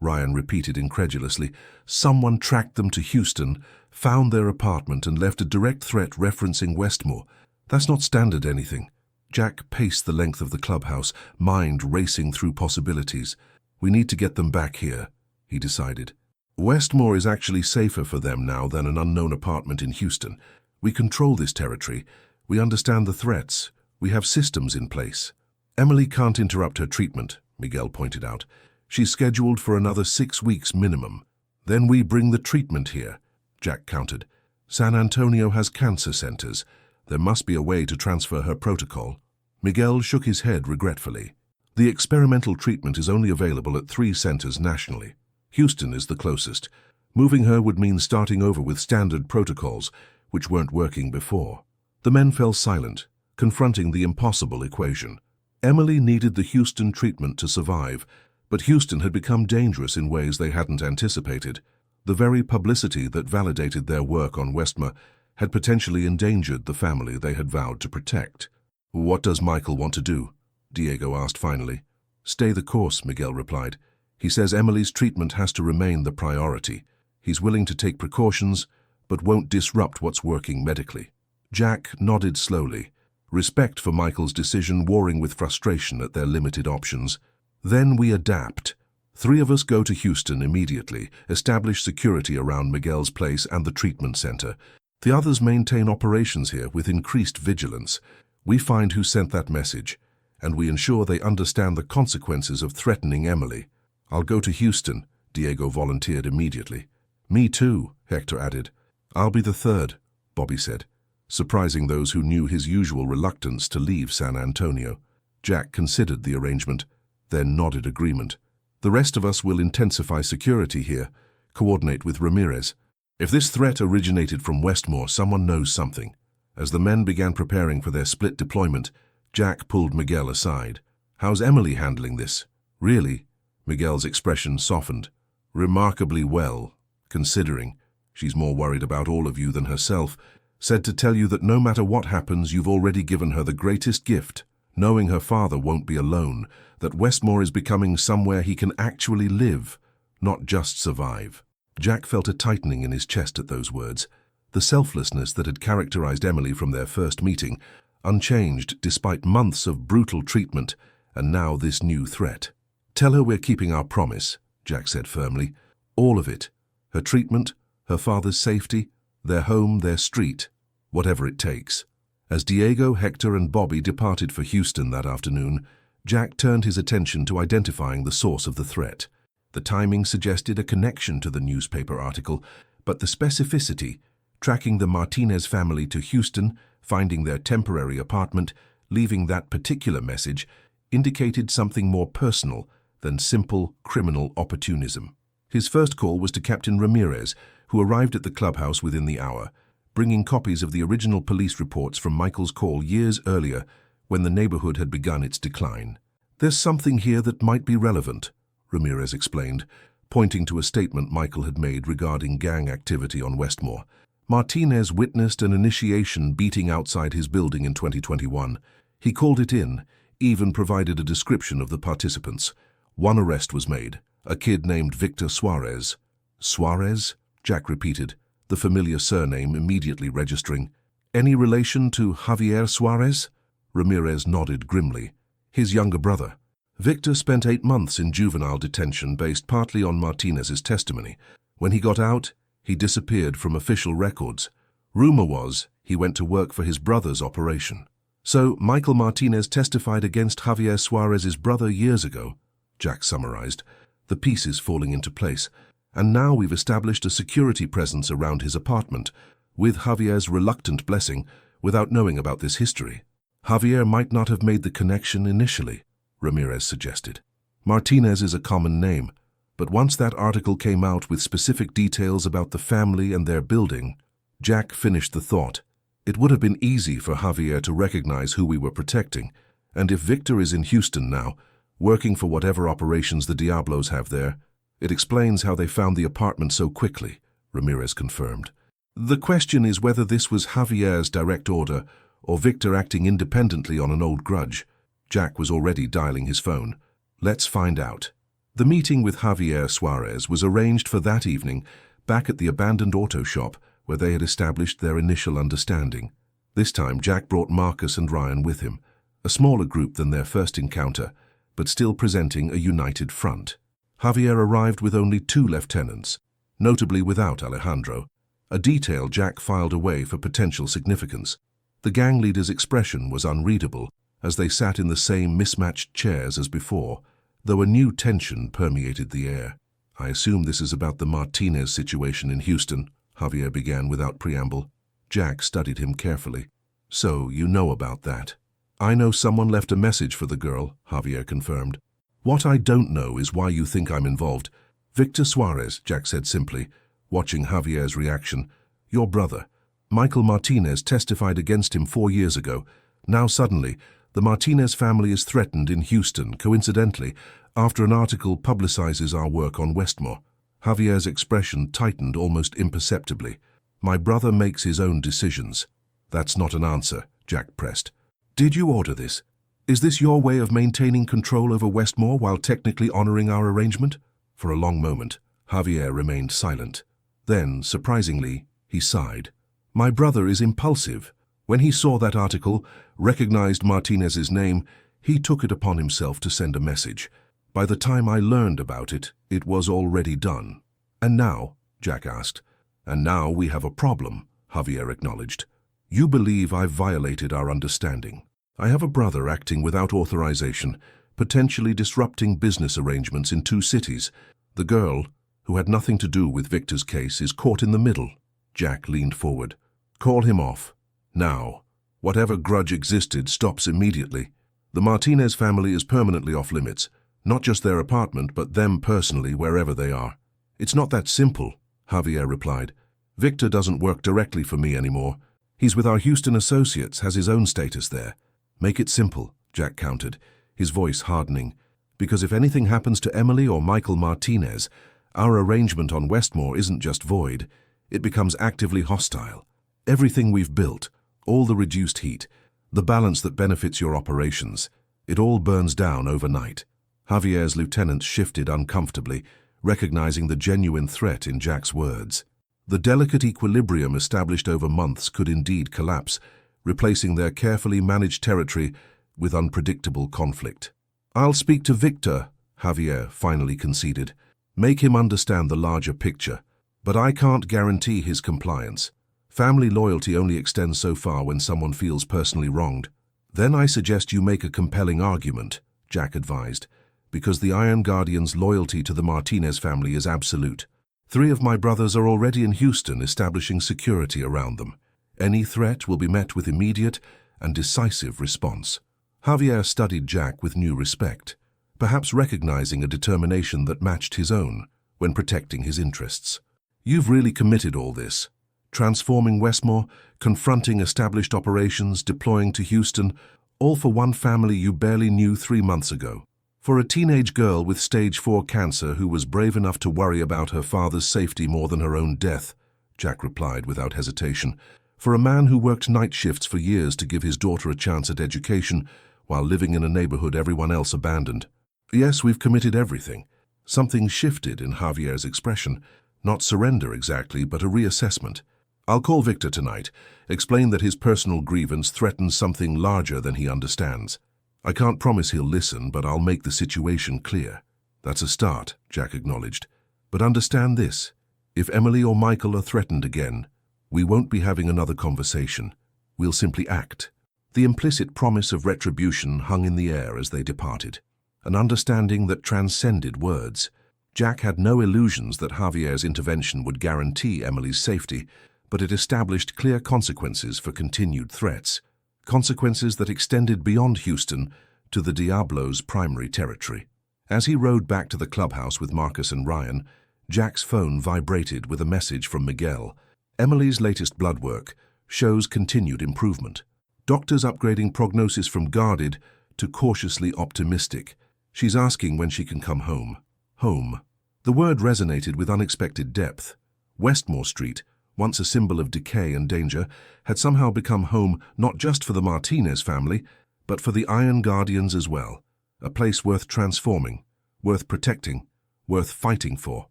Ryan repeated incredulously. "Someone tracked them to Houston, found their apartment and left a direct threat referencing Westmore. That's not standard anything." Jack paced the length of the clubhouse, mind racing through possibilities. "We need to get them back here," he decided. "Westmore is actually safer for them now than an unknown apartment in Houston. We control this territory. We understand the threats. We have systems in place." "Emily can't interrupt her treatment," Miguel pointed out. "She's scheduled for another 6 weeks minimum." "Then we bring the treatment here," Jack countered. "San Antonio has cancer centers. There must be a way to transfer her protocol." Miguel shook his head regretfully. "The experimental treatment is only available at 3 centers nationally. Houston is the closest. Moving her would mean starting over with standard protocols, which weren't working before." The men fell silent, confronting the impossible equation. Emily needed the Houston treatment to survive, but Houston had become dangerous in ways they hadn't anticipated. The very publicity that validated their work on Westmore had potentially endangered the family they had vowed to protect. "What does Michael want to do?" Diego asked finally. "Stay the course," Miguel replied. "He says Emily's treatment has to remain the priority. He's willing to take precautions, but won't disrupt what's working medically." Jack nodded slowly, respect for Michael's decision warring with frustration at their limited options. "Then we adapt. 3 of us go to Houston immediately, establish security around Miguel's place and the treatment center. The others maintain operations here with increased vigilance. We find who sent that message, and we ensure they understand the consequences of threatening Emily." "I'll go to Houston," Diego volunteered immediately. "Me too," Hector added. "I'll be the third," Bobby said, surprising those who knew his usual reluctance to leave San Antonio. Jack considered the arrangement, then nodded agreement. "The rest of us will intensify security here, coordinate with Ramirez. If this threat originated from Westmore, someone knows something." As the men began preparing for their split deployment, Jack pulled Miguel aside. "How's Emily handling this?" "Really?" Miguel's expression softened. "Remarkably well, considering. She's more worried about all of you than herself. Said to tell you that no matter what happens, you've already given her the greatest gift, knowing her father won't be alone, that Westmore is becoming somewhere he can actually live, not just survive." Jack felt a tightening in his chest at those words. The selflessness that had characterized Emily from their first meeting, unchanged despite months of brutal treatment, and now this new threat. "Tell her we're keeping our promise," Jack said firmly. "All of it. Her treatment, her father's safety, their home, their street, whatever it takes." As Diego, Hector, and Bobby departed for Houston that afternoon, Jack turned his attention to identifying the source of the threat. The timing suggested a connection to the newspaper article, but the specificity, tracking the Martinez family to Houston, finding their temporary apartment, leaving that particular message, indicated something more personal than simple criminal opportunism. His first call was to Captain Ramirez, who arrived at the clubhouse within the hour, bringing copies of the original police reports from Michael's call years earlier when the neighborhood had begun its decline. "There's something here that might be relevant," Ramirez explained, pointing to a statement Michael had made regarding gang activity on Westmore. Martinez witnessed an initiation beating outside his building in 2021. He called it in, even provided a description of the participants. One arrest was made, a kid named Victor Suarez. "Suarez?" Jack repeated, the familiar surname immediately registering. "Any relation to Javier Suarez?" Ramirez nodded grimly. "His younger brother. Victor spent 8 months in juvenile detention based partly on Martinez's testimony. When he got out, he disappeared from official records. Rumor was he went to work for his brother's operation. So Michael Martinez testified against Javier Suarez's brother years ago, Jack summarized, the pieces falling into place. And now we've established a security presence around his apartment, with Javier's reluctant blessing, without knowing about this history. Javier might not have made the connection initially, Ramirez suggested. Martinez is a common name, but once that article came out with specific details about the family and their building, Jack finished the thought. It would have been easy for Javier to recognize who we were protecting, and if Victor is in Houston now, working for whatever operations the Diablos have there, it explains how they found the apartment so quickly, Ramirez confirmed. The question is whether this was Javier's direct order or Victor acting independently on an old grudge. Jack was already dialing his phone. Let's find out. The meeting with Javier Suarez was arranged for that evening back at the abandoned auto shop where they had established their initial understanding. This time Jack brought Marcus and Ryan with him, a smaller group than their first encounter, but still presenting a united front. Javier arrived with only 2 lieutenants, notably without Alejandro, a detail Jack filed away for potential significance. The gang leader's expression was unreadable as they sat in the same mismatched chairs as before, though a new tension permeated the air. I assume this is about the Martinez situation in Houston, Javier began without preamble. Jack studied him carefully. So, you know about that. I know someone left a message for the girl, Javier confirmed. What I don't know is why you think I'm involved. Victor Suarez, Jack said simply, watching Javier's reaction. Your brother. Michael Martinez testified against him 4 years ago. Now suddenly, the Martinez family is threatened in Houston, coincidentally, after an article publicizes our work on Westmore. Javier's expression tightened almost imperceptibly. My brother makes his own decisions. That's not an answer, Jack pressed. Did you order this? Is this your way of maintaining control over Westmore while technically honoring our arrangement? For a long moment, Javier remained silent. Then, surprisingly, he sighed. My brother is impulsive. When he saw that article, recognized Martinez's name, he took it upon himself to send a message. By the time I learned about it, it was already done. And now, Jack asked. And now we have a problem, Javier acknowledged. You believe I've violated our understanding. I have a brother acting without authorization, potentially disrupting business arrangements in 2 cities. The girl, who had nothing to do with Victor's case, is caught in the middle. Jack leaned forward. Call him off. Now. Whatever grudge existed stops immediately. The Martinez family is permanently off limits. Not just their apartment, but them personally, wherever they are. It's not that simple, Javier replied. Victor doesn't work directly for me anymore. He's with our Houston associates, has his own status there. Make it simple, Jack countered, his voice hardening. Because if anything happens to Emily or Michael Martinez, our arrangement on Westmore isn't just void. It becomes actively hostile. Everything we've built, all the reduced heat, the balance that benefits your operations, it all burns down overnight. Javier's lieutenants shifted uncomfortably, recognizing the genuine threat in Jack's words. The delicate equilibrium established over months could indeed collapse, replacing their carefully managed territory with unpredictable conflict. I'll speak to Victor, Javier finally conceded. Make him understand the larger picture, but I can't guarantee his compliance. Family loyalty only extends so far when someone feels personally wronged. Then I suggest you make a compelling argument, Jack advised, because the Iron Guardian's loyalty to the Martinez family is absolute. 3 of my brothers are already in Houston establishing security around them. Any threat will be met with immediate and decisive response. Javier studied Jack with new respect, perhaps recognizing a determination that matched his own when protecting his interests. You've really committed all this. Transforming Westmore, confronting established operations, deploying to Houston, all for one family you barely knew 3 months ago. For a teenage girl with stage 4 cancer who was brave enough to worry about her father's safety more than her own death, Jack replied without hesitation. For a man who worked night shifts for years to give his daughter a chance at education while living in a neighborhood everyone else abandoned. Yes, we've committed everything. Something shifted in Javier's expression. Not surrender exactly, but a reassessment. I'll call Victor tonight, explain that his personal grievance threatens something larger than he understands. I can't promise he'll listen, but I'll make the situation clear. That's a start, Jack acknowledged. But understand this. If Emily or Michael are threatened again, we won't be having another conversation. We'll simply act. The implicit promise of retribution hung in the air as they departed, an understanding that transcended words. Jack had no illusions that Javier's intervention would guarantee Emily's safety, but it established clear consequences for continued threats, consequences that extended beyond Houston to the Diablo's primary territory. As he rode back to the clubhouse with Marcus and Ryan, Jack's phone vibrated with a message from Miguel. Emily's latest blood work shows continued improvement. Doctors upgrading prognosis from guarded to cautiously optimistic. She's asking when she can come home. Home. The word resonated with unexpected depth. Westmore Street, once a symbol of decay and danger, had somehow become home not just for the Martinez family, but for the Iron Guardians as well. A place worth transforming, worth protecting, worth fighting for.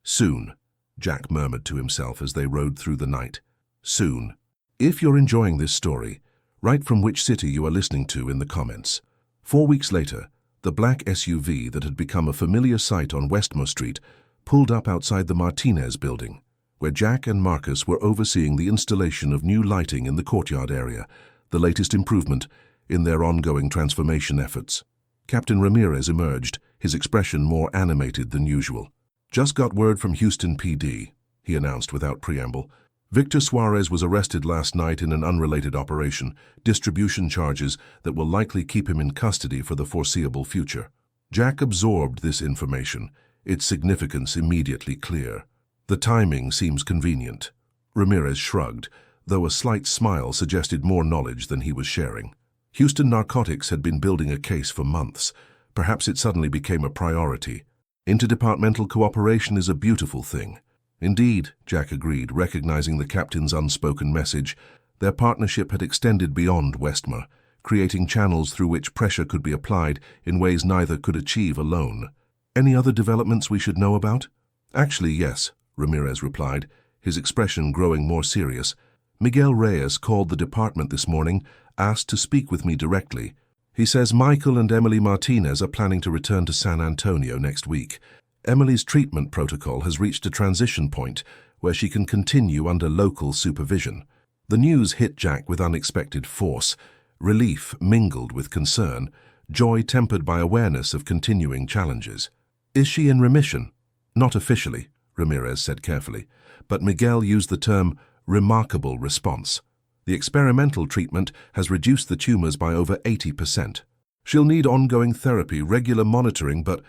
Soon, Jack murmured to himself as they rode through the night. Soon. If you're enjoying this story, write from which city you are listening to in the comments. 4 weeks later, the black SUV that had become a familiar sight on Westmore Street pulled up outside the Martinez building, where Jack and Marcus were overseeing the installation of new lighting in the courtyard area, the latest improvement in their ongoing transformation efforts. Captain Ramirez emerged, his expression more animated than usual. Just got word from Houston PD, he announced without preamble. Victor Suarez was arrested last night in an unrelated operation, distribution charges that will likely keep him in custody for the foreseeable future. Jack absorbed this information, its significance immediately clear. The timing seems convenient. Ramirez shrugged, though a slight smile suggested more knowledge than he was sharing. Houston Narcotics had been building a case for months. Perhaps it suddenly became a priority. Interdepartmental cooperation is a beautiful thing. Indeed, Jack agreed, recognizing the captain's unspoken message. Their partnership had extended beyond Westmore, creating channels through which pressure could be applied in ways neither could achieve alone. Any other developments we should know about? Actually, yes, Ramirez replied, his expression growing more serious. Miguel Reyes called the department this morning, asked to speak with me directly. He says Michael and Emily Martinez are planning to return to San Antonio next week. Emily's treatment protocol has reached a transition point where she can continue under local supervision. The news hit Jack with unexpected force, relief mingled with concern, joy tempered by awareness of continuing challenges. Is she in remission? Not officially, Ramirez said carefully, but Miguel used the term remarkable response. The experimental treatment has reduced the tumors by over 80%. She'll need ongoing therapy, regular monitoring, but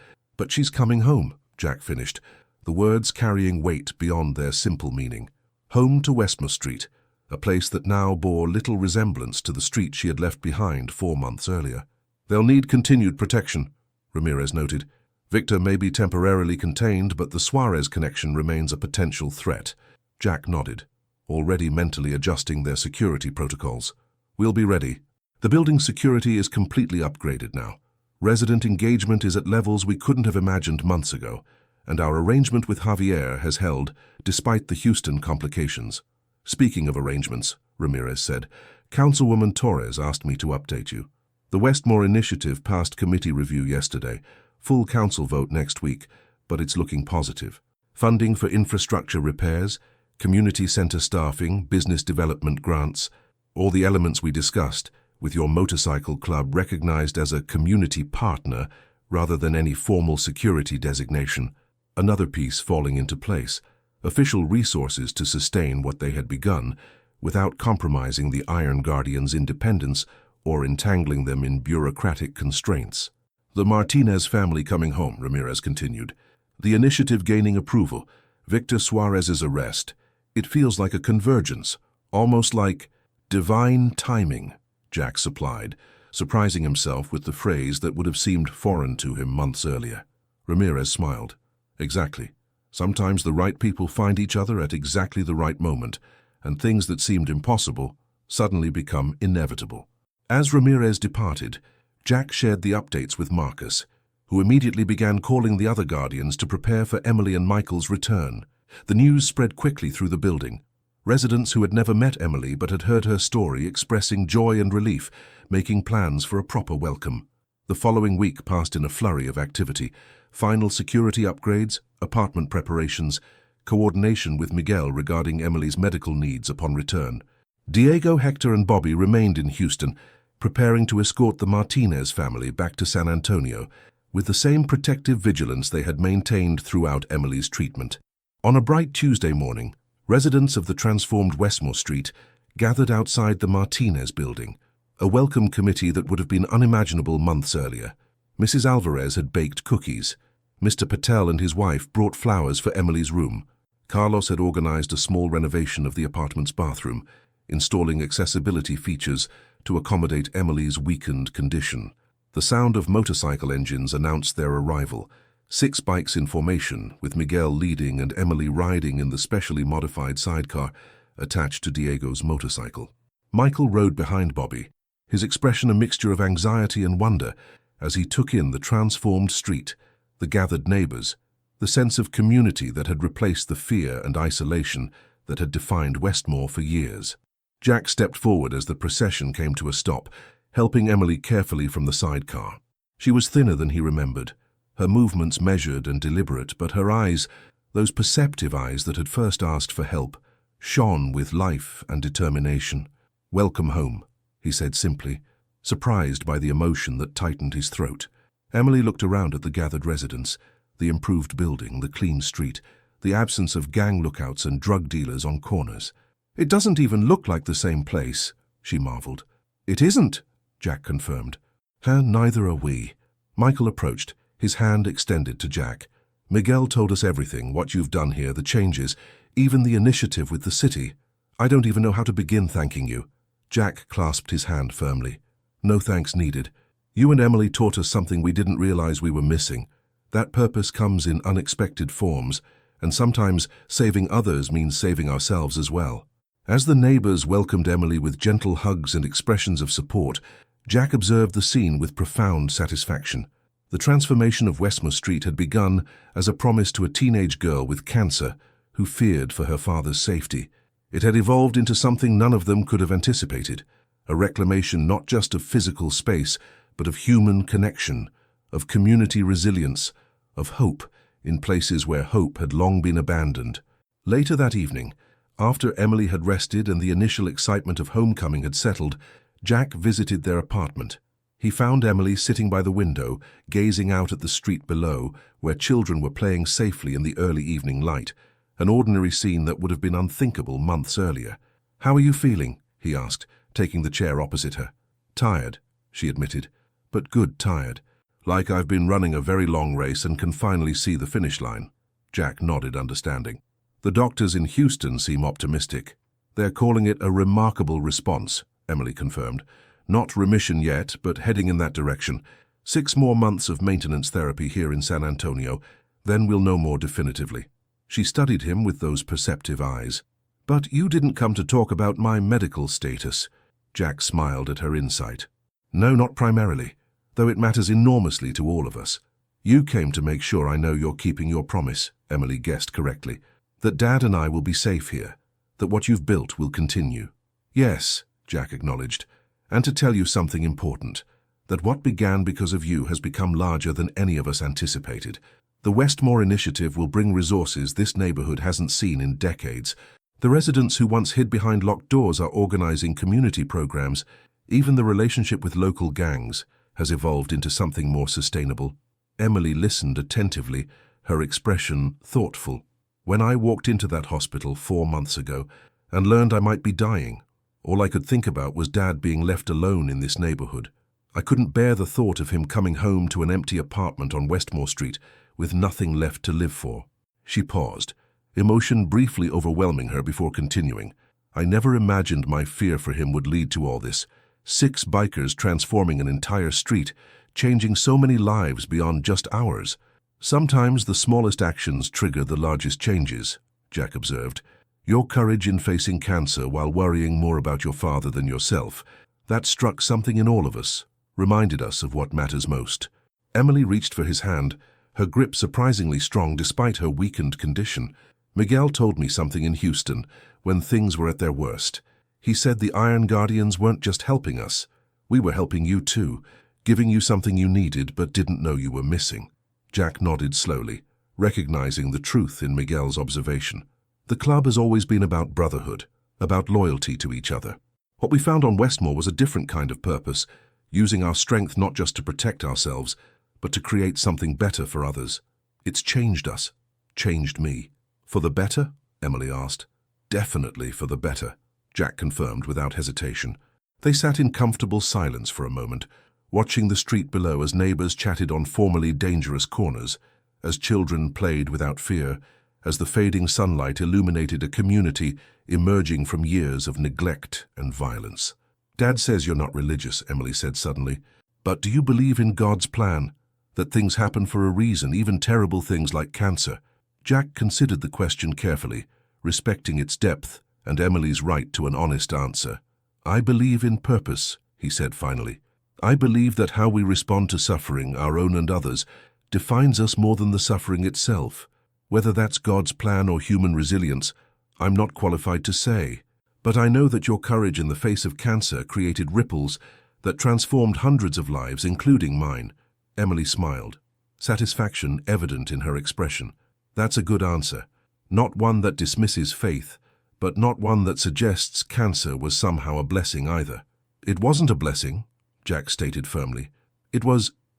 she's coming home, Jack finished, the words carrying weight beyond their simple meaning. Home to Westmore Street, a place that now bore little resemblance to the street she had left behind 4 months earlier. They'll need continued protection, Ramirez noted. Victor may be temporarily contained, but the Suarez connection remains a potential threat. Jack nodded, already mentally adjusting their security protocols. We'll be ready. The building's security is completely upgraded now. Resident engagement is at levels we couldn't have imagined months ago, and our arrangement with Javier has held, despite the Houston complications. Speaking of arrangements, Ramirez said, Councilwoman Torres asked me to update you. The Westmore Initiative passed committee review yesterday, full council vote next week, but it's looking positive. Funding for infrastructure repairs, community center staffing, business development grants, all the elements we discussed, with your motorcycle club recognized as a community partner rather than any formal security designation. Another piece falling into place, official resources to sustain what they had begun without compromising the Iron Guardians' independence or entangling them in bureaucratic constraints. The Martinez family coming home, Ramirez continued. The initiative gaining approval, Victor Suarez's arrest. It feels like a convergence, almost like divine timing, Jack supplied, surprising himself with the phrase that would have seemed foreign to him months earlier. Ramirez smiled. Exactly. Sometimes the right people find each other at exactly the right moment, and things that seemed impossible suddenly become inevitable. As Ramirez departed, Jack shared the updates with Marcus, who immediately began calling the other Guardians to prepare for Emily and Michael's return. The news spread quickly through the building. Residents who had never met Emily but had heard her story expressing joy and relief, making plans for a proper welcome. The following week passed in a flurry of activity: final security upgrades, apartment preparations, coordination with Miguel regarding Emily's medical needs upon return. Diego, Hector, and Bobby remained in Houston, preparing to escort the Martinez family back to San Antonio, with the same protective vigilance they had maintained throughout Emily's treatment. On a bright Tuesday morning, residents of the transformed Westmore Street gathered outside the Martinez building, a welcome committee that would have been unimaginable months earlier. Mrs. Alvarez had baked cookies. Mr. Patel and his wife brought flowers for Emily's room. Carlos had organized a small renovation of the apartment's bathroom, installing accessibility features to accommodate Emily's weakened condition. The sound of motorcycle engines announced their arrival, 6 bikes in formation, with Miguel leading and Emily riding in the specially modified sidecar attached to Diego's motorcycle. Michael rode behind Bobby, his expression a mixture of anxiety and wonder as he took in the transformed street, the gathered neighbors, the sense of community that had replaced the fear and isolation that had defined Westmore for years. Jack stepped forward as the procession came to a stop, helping Emily carefully from the sidecar. She was thinner than he remembered, her movements measured and deliberate, but her eyes, those perceptive eyes that had first asked for help, shone with life and determination. "Welcome home," he said simply, surprised by the emotion that tightened his throat. Emily looked around at the gathered residents, the improved building, the clean street, the absence of gang lookouts and drug dealers on corners. "It doesn't even look like the same place," she marveled. "It isn't," Jack confirmed. Neither are we." Michael approached, his hand extended to Jack. "Miguel told us everything, what you've done here, the changes, even the initiative with the city. I don't even know how to begin thanking you." Jack clasped his hand firmly. "No thanks needed. You and Emily taught us something we didn't realize we were missing. That purpose comes in unexpected forms, and sometimes saving others means saving ourselves as well." As the neighbors welcomed Emily with gentle hugs and expressions of support, Jack observed the scene with profound satisfaction. The transformation of Westmore Street had begun as a promise to a teenage girl with cancer who feared for her father's safety. It had evolved into something none of them could have anticipated, a reclamation not just of physical space, but of human connection, of community resilience, of hope in places where hope had long been abandoned. Later that evening, after Emily had rested and the initial excitement of homecoming had settled, Jack visited their apartment. He found Emily sitting by the window, gazing out at the street below, where children were playing safely in the early evening light, an ordinary scene that would have been unthinkable months earlier. "How are you feeling?" he asked, taking the chair opposite her. "Tired," she admitted, "but good tired. Like I've been running a very long race and can finally see the finish line." Jack nodded understanding. "The doctors in Houston seem optimistic. They're calling it a remarkable response," Emily confirmed. "Not remission yet, but heading in that direction. 6 more months of maintenance therapy here in San Antonio, then we'll know more definitively." She studied him with those perceptive eyes. "But you didn't come to talk about my medical status." Jack smiled at her insight. "No, not primarily, though it matters enormously to all of us. You came to make sure I know you're keeping your promise," Emily guessed correctly. "That Dad and I will be safe here, that what you've built will continue." "Yes," Jack acknowledged, "and to tell you something important, that what began because of you has become larger than any of us anticipated. The Westmore Initiative will bring resources this neighborhood hasn't seen in decades. The residents who once hid behind locked doors are organizing community programs. Even the relationship with local gangs has evolved into something more sustainable." Emily listened attentively, her expression thoughtful. "When I walked into that hospital 4 months ago and learned I might be dying, all I could think about was Dad being left alone in this neighborhood. I couldn't bear the thought of him coming home to an empty apartment on Westmore Street with nothing left to live for." She paused, emotion briefly overwhelming her before continuing. "I never imagined my fear for him would lead to all this. 6 bikers transforming an entire street, changing so many lives beyond just ours. Sometimes the smallest actions trigger the largest changes," Jack observed. "Your courage in facing cancer while worrying more about your father than yourself, that struck something in all of us, reminded us of what matters most." Emily reached for his hand, her grip surprisingly strong despite her weakened condition. "Miguel told me something in Houston, when things were at their worst. He said the Iron Guardians weren't just helping us. We were helping you too, Giving you something you needed but didn't know you were missing. Jack nodded slowly, recognizing the truth in Miguel's observation. The club has always been about brotherhood, about loyalty to each other. What we found on Westmore was a different kind of purpose, using our strength not just to protect ourselves, but to create something better for others. It's changed us, changed me. For the better? Emily asked. Definitely for the better, Jack confirmed without hesitation. They sat in comfortable silence for a moment, watching the street below as neighbors chatted on formerly dangerous corners, as children played without fear, as the fading sunlight illuminated a community emerging from years of neglect and violence. Dad says you're not religious, Emily said suddenly, but do you believe in God's plan? That things happen for a reason, even terrible things like cancer? Jack considered the question carefully, respecting its depth and Emily's right to an honest answer. I believe in purpose, he said finally. I believe that how we respond to suffering, our own and others, defines us more than the suffering itself. Whether that's God's plan or human resilience, I'm not qualified to say. But I know that your courage in the face of cancer created ripples that transformed hundreds of lives, including mine. Emily smiled, satisfaction evident in her expression. That's a good answer. Not one that dismisses faith, but not one that suggests cancer was somehow a blessing either. It wasn't a blessing, Jack stated firmly. It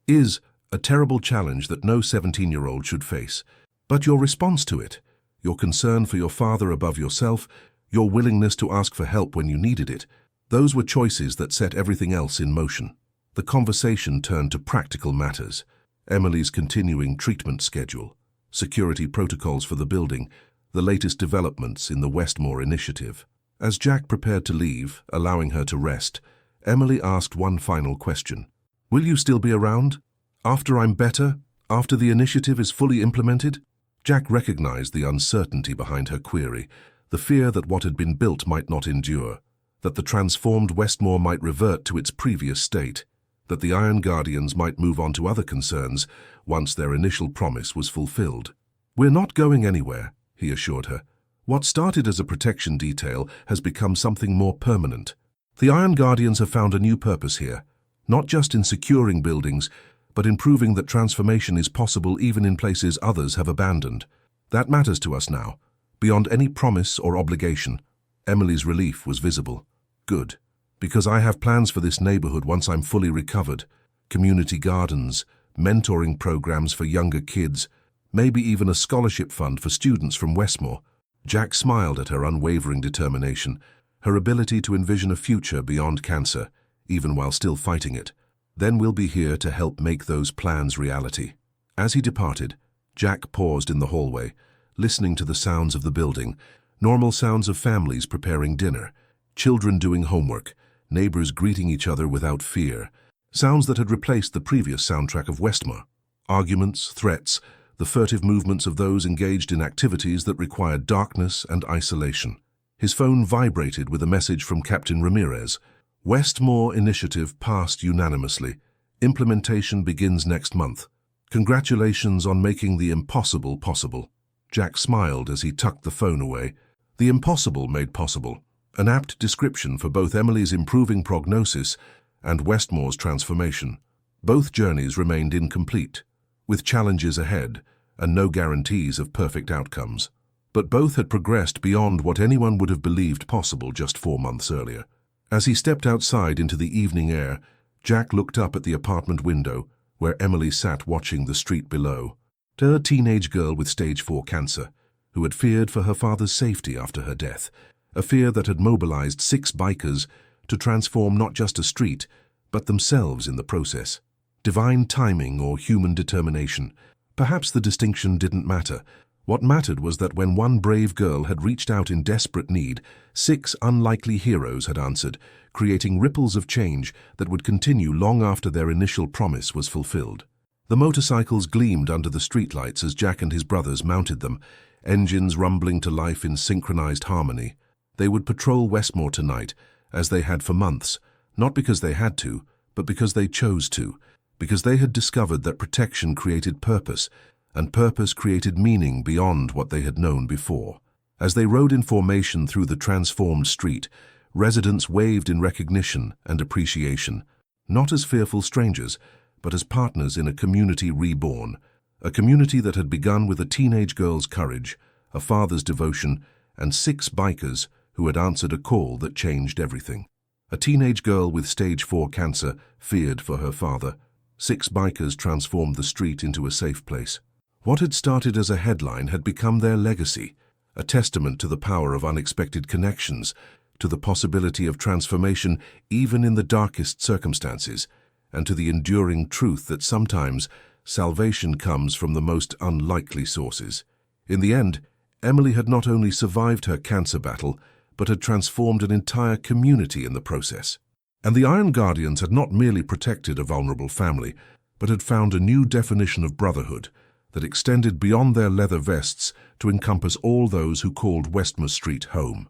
is a terrible challenge that no 17-year-old should face. But your response to it, your concern for your father above yourself, your willingness to ask for help when you needed it, those were choices that set everything else in motion. The conversation turned to practical matters, Emily's continuing treatment schedule, security protocols for the building, the latest developments in the Westmore initiative. As Jack prepared to leave, allowing her to rest, Emily asked one final question. Will you still be around? After I'm better? After the initiative is fully implemented? Jack recognized the uncertainty behind her query, the fear that what had been built might not endure, that the transformed Westmore might revert to its previous state, that the Iron Guardians might move on to other concerns once their initial promise was fulfilled. We're not going anywhere, he assured her. What started as a protection detail has become something more permanent. The Iron Guardians have found a new purpose here, not just in securing buildings, but in proving that transformation is possible even in places others have abandoned. That matters to us now, beyond any promise or obligation. Emily's relief was visible. Good, because I have plans for this neighborhood once I'm fully recovered. Community gardens, mentoring programs for younger kids, maybe even a scholarship fund for students from Westmore. Jack smiled at her unwavering determination, her ability to envision a future beyond cancer, even while still fighting it. Then we'll be here to help make those plans reality. As he departed, Jack paused in the hallway, listening to the sounds of the building, normal sounds of families preparing dinner, children doing homework, neighbors greeting each other without fear, sounds that had replaced the previous soundtrack of Westmore. Arguments, threats, the furtive movements of those engaged in activities that required darkness and isolation. His phone vibrated with a message from Captain Ramirez. Westmore initiative passed unanimously. Implementation begins next month. Congratulations on making the impossible possible. Jack smiled as he tucked the phone away. The impossible made possible. An apt description for both Emily's improving prognosis and Westmore's transformation. Both journeys remained incomplete, with challenges ahead and no guarantees of perfect outcomes. But both had progressed beyond what anyone would have believed possible just 4 months earlier. As he stepped outside into the evening air, Jack looked up at the apartment window where Emily sat watching the street below. A teenage girl with stage 4 cancer, who had feared for her father's safety after her death, a fear that had mobilized 6 bikers to transform not just a street, but themselves in the process. Divine timing or human determination. Perhaps the distinction didn't matter. What mattered was that when one brave girl had reached out in desperate need, 6 unlikely heroes had answered, creating ripples of change that would continue long after their initial promise was fulfilled. The motorcycles gleamed under the streetlights as Jack and his brothers mounted them, engines rumbling to life in synchronized harmony. They would patrol Westmore tonight, as they had for months, not because they had to, but because they chose to, because they had discovered that protection created purpose, and purpose created meaning beyond what they had known before. As they rode in formation through the transformed street, residents waved in recognition and appreciation. not as fearful strangers, but as partners in a community reborn, a community that had begun with a teenage girl's courage, a father's devotion, and 6 bikers who had answered a call that changed everything. A teenage girl with stage 4 cancer feared for her father. 6 bikers transformed the street into a safe place. What had started as a headline had become their legacy, a testament to the power of unexpected connections, to the possibility of transformation even in the darkest circumstances, and to the enduring truth that sometimes salvation comes from the most unlikely sources. In the end, Emily had not only survived her cancer battle, but had transformed an entire community in the process. And the Iron Guardians had not merely protected a vulnerable family, but had found a new definition of brotherhood that extended beyond their leather vests to encompass all those who called Westmoor Street home.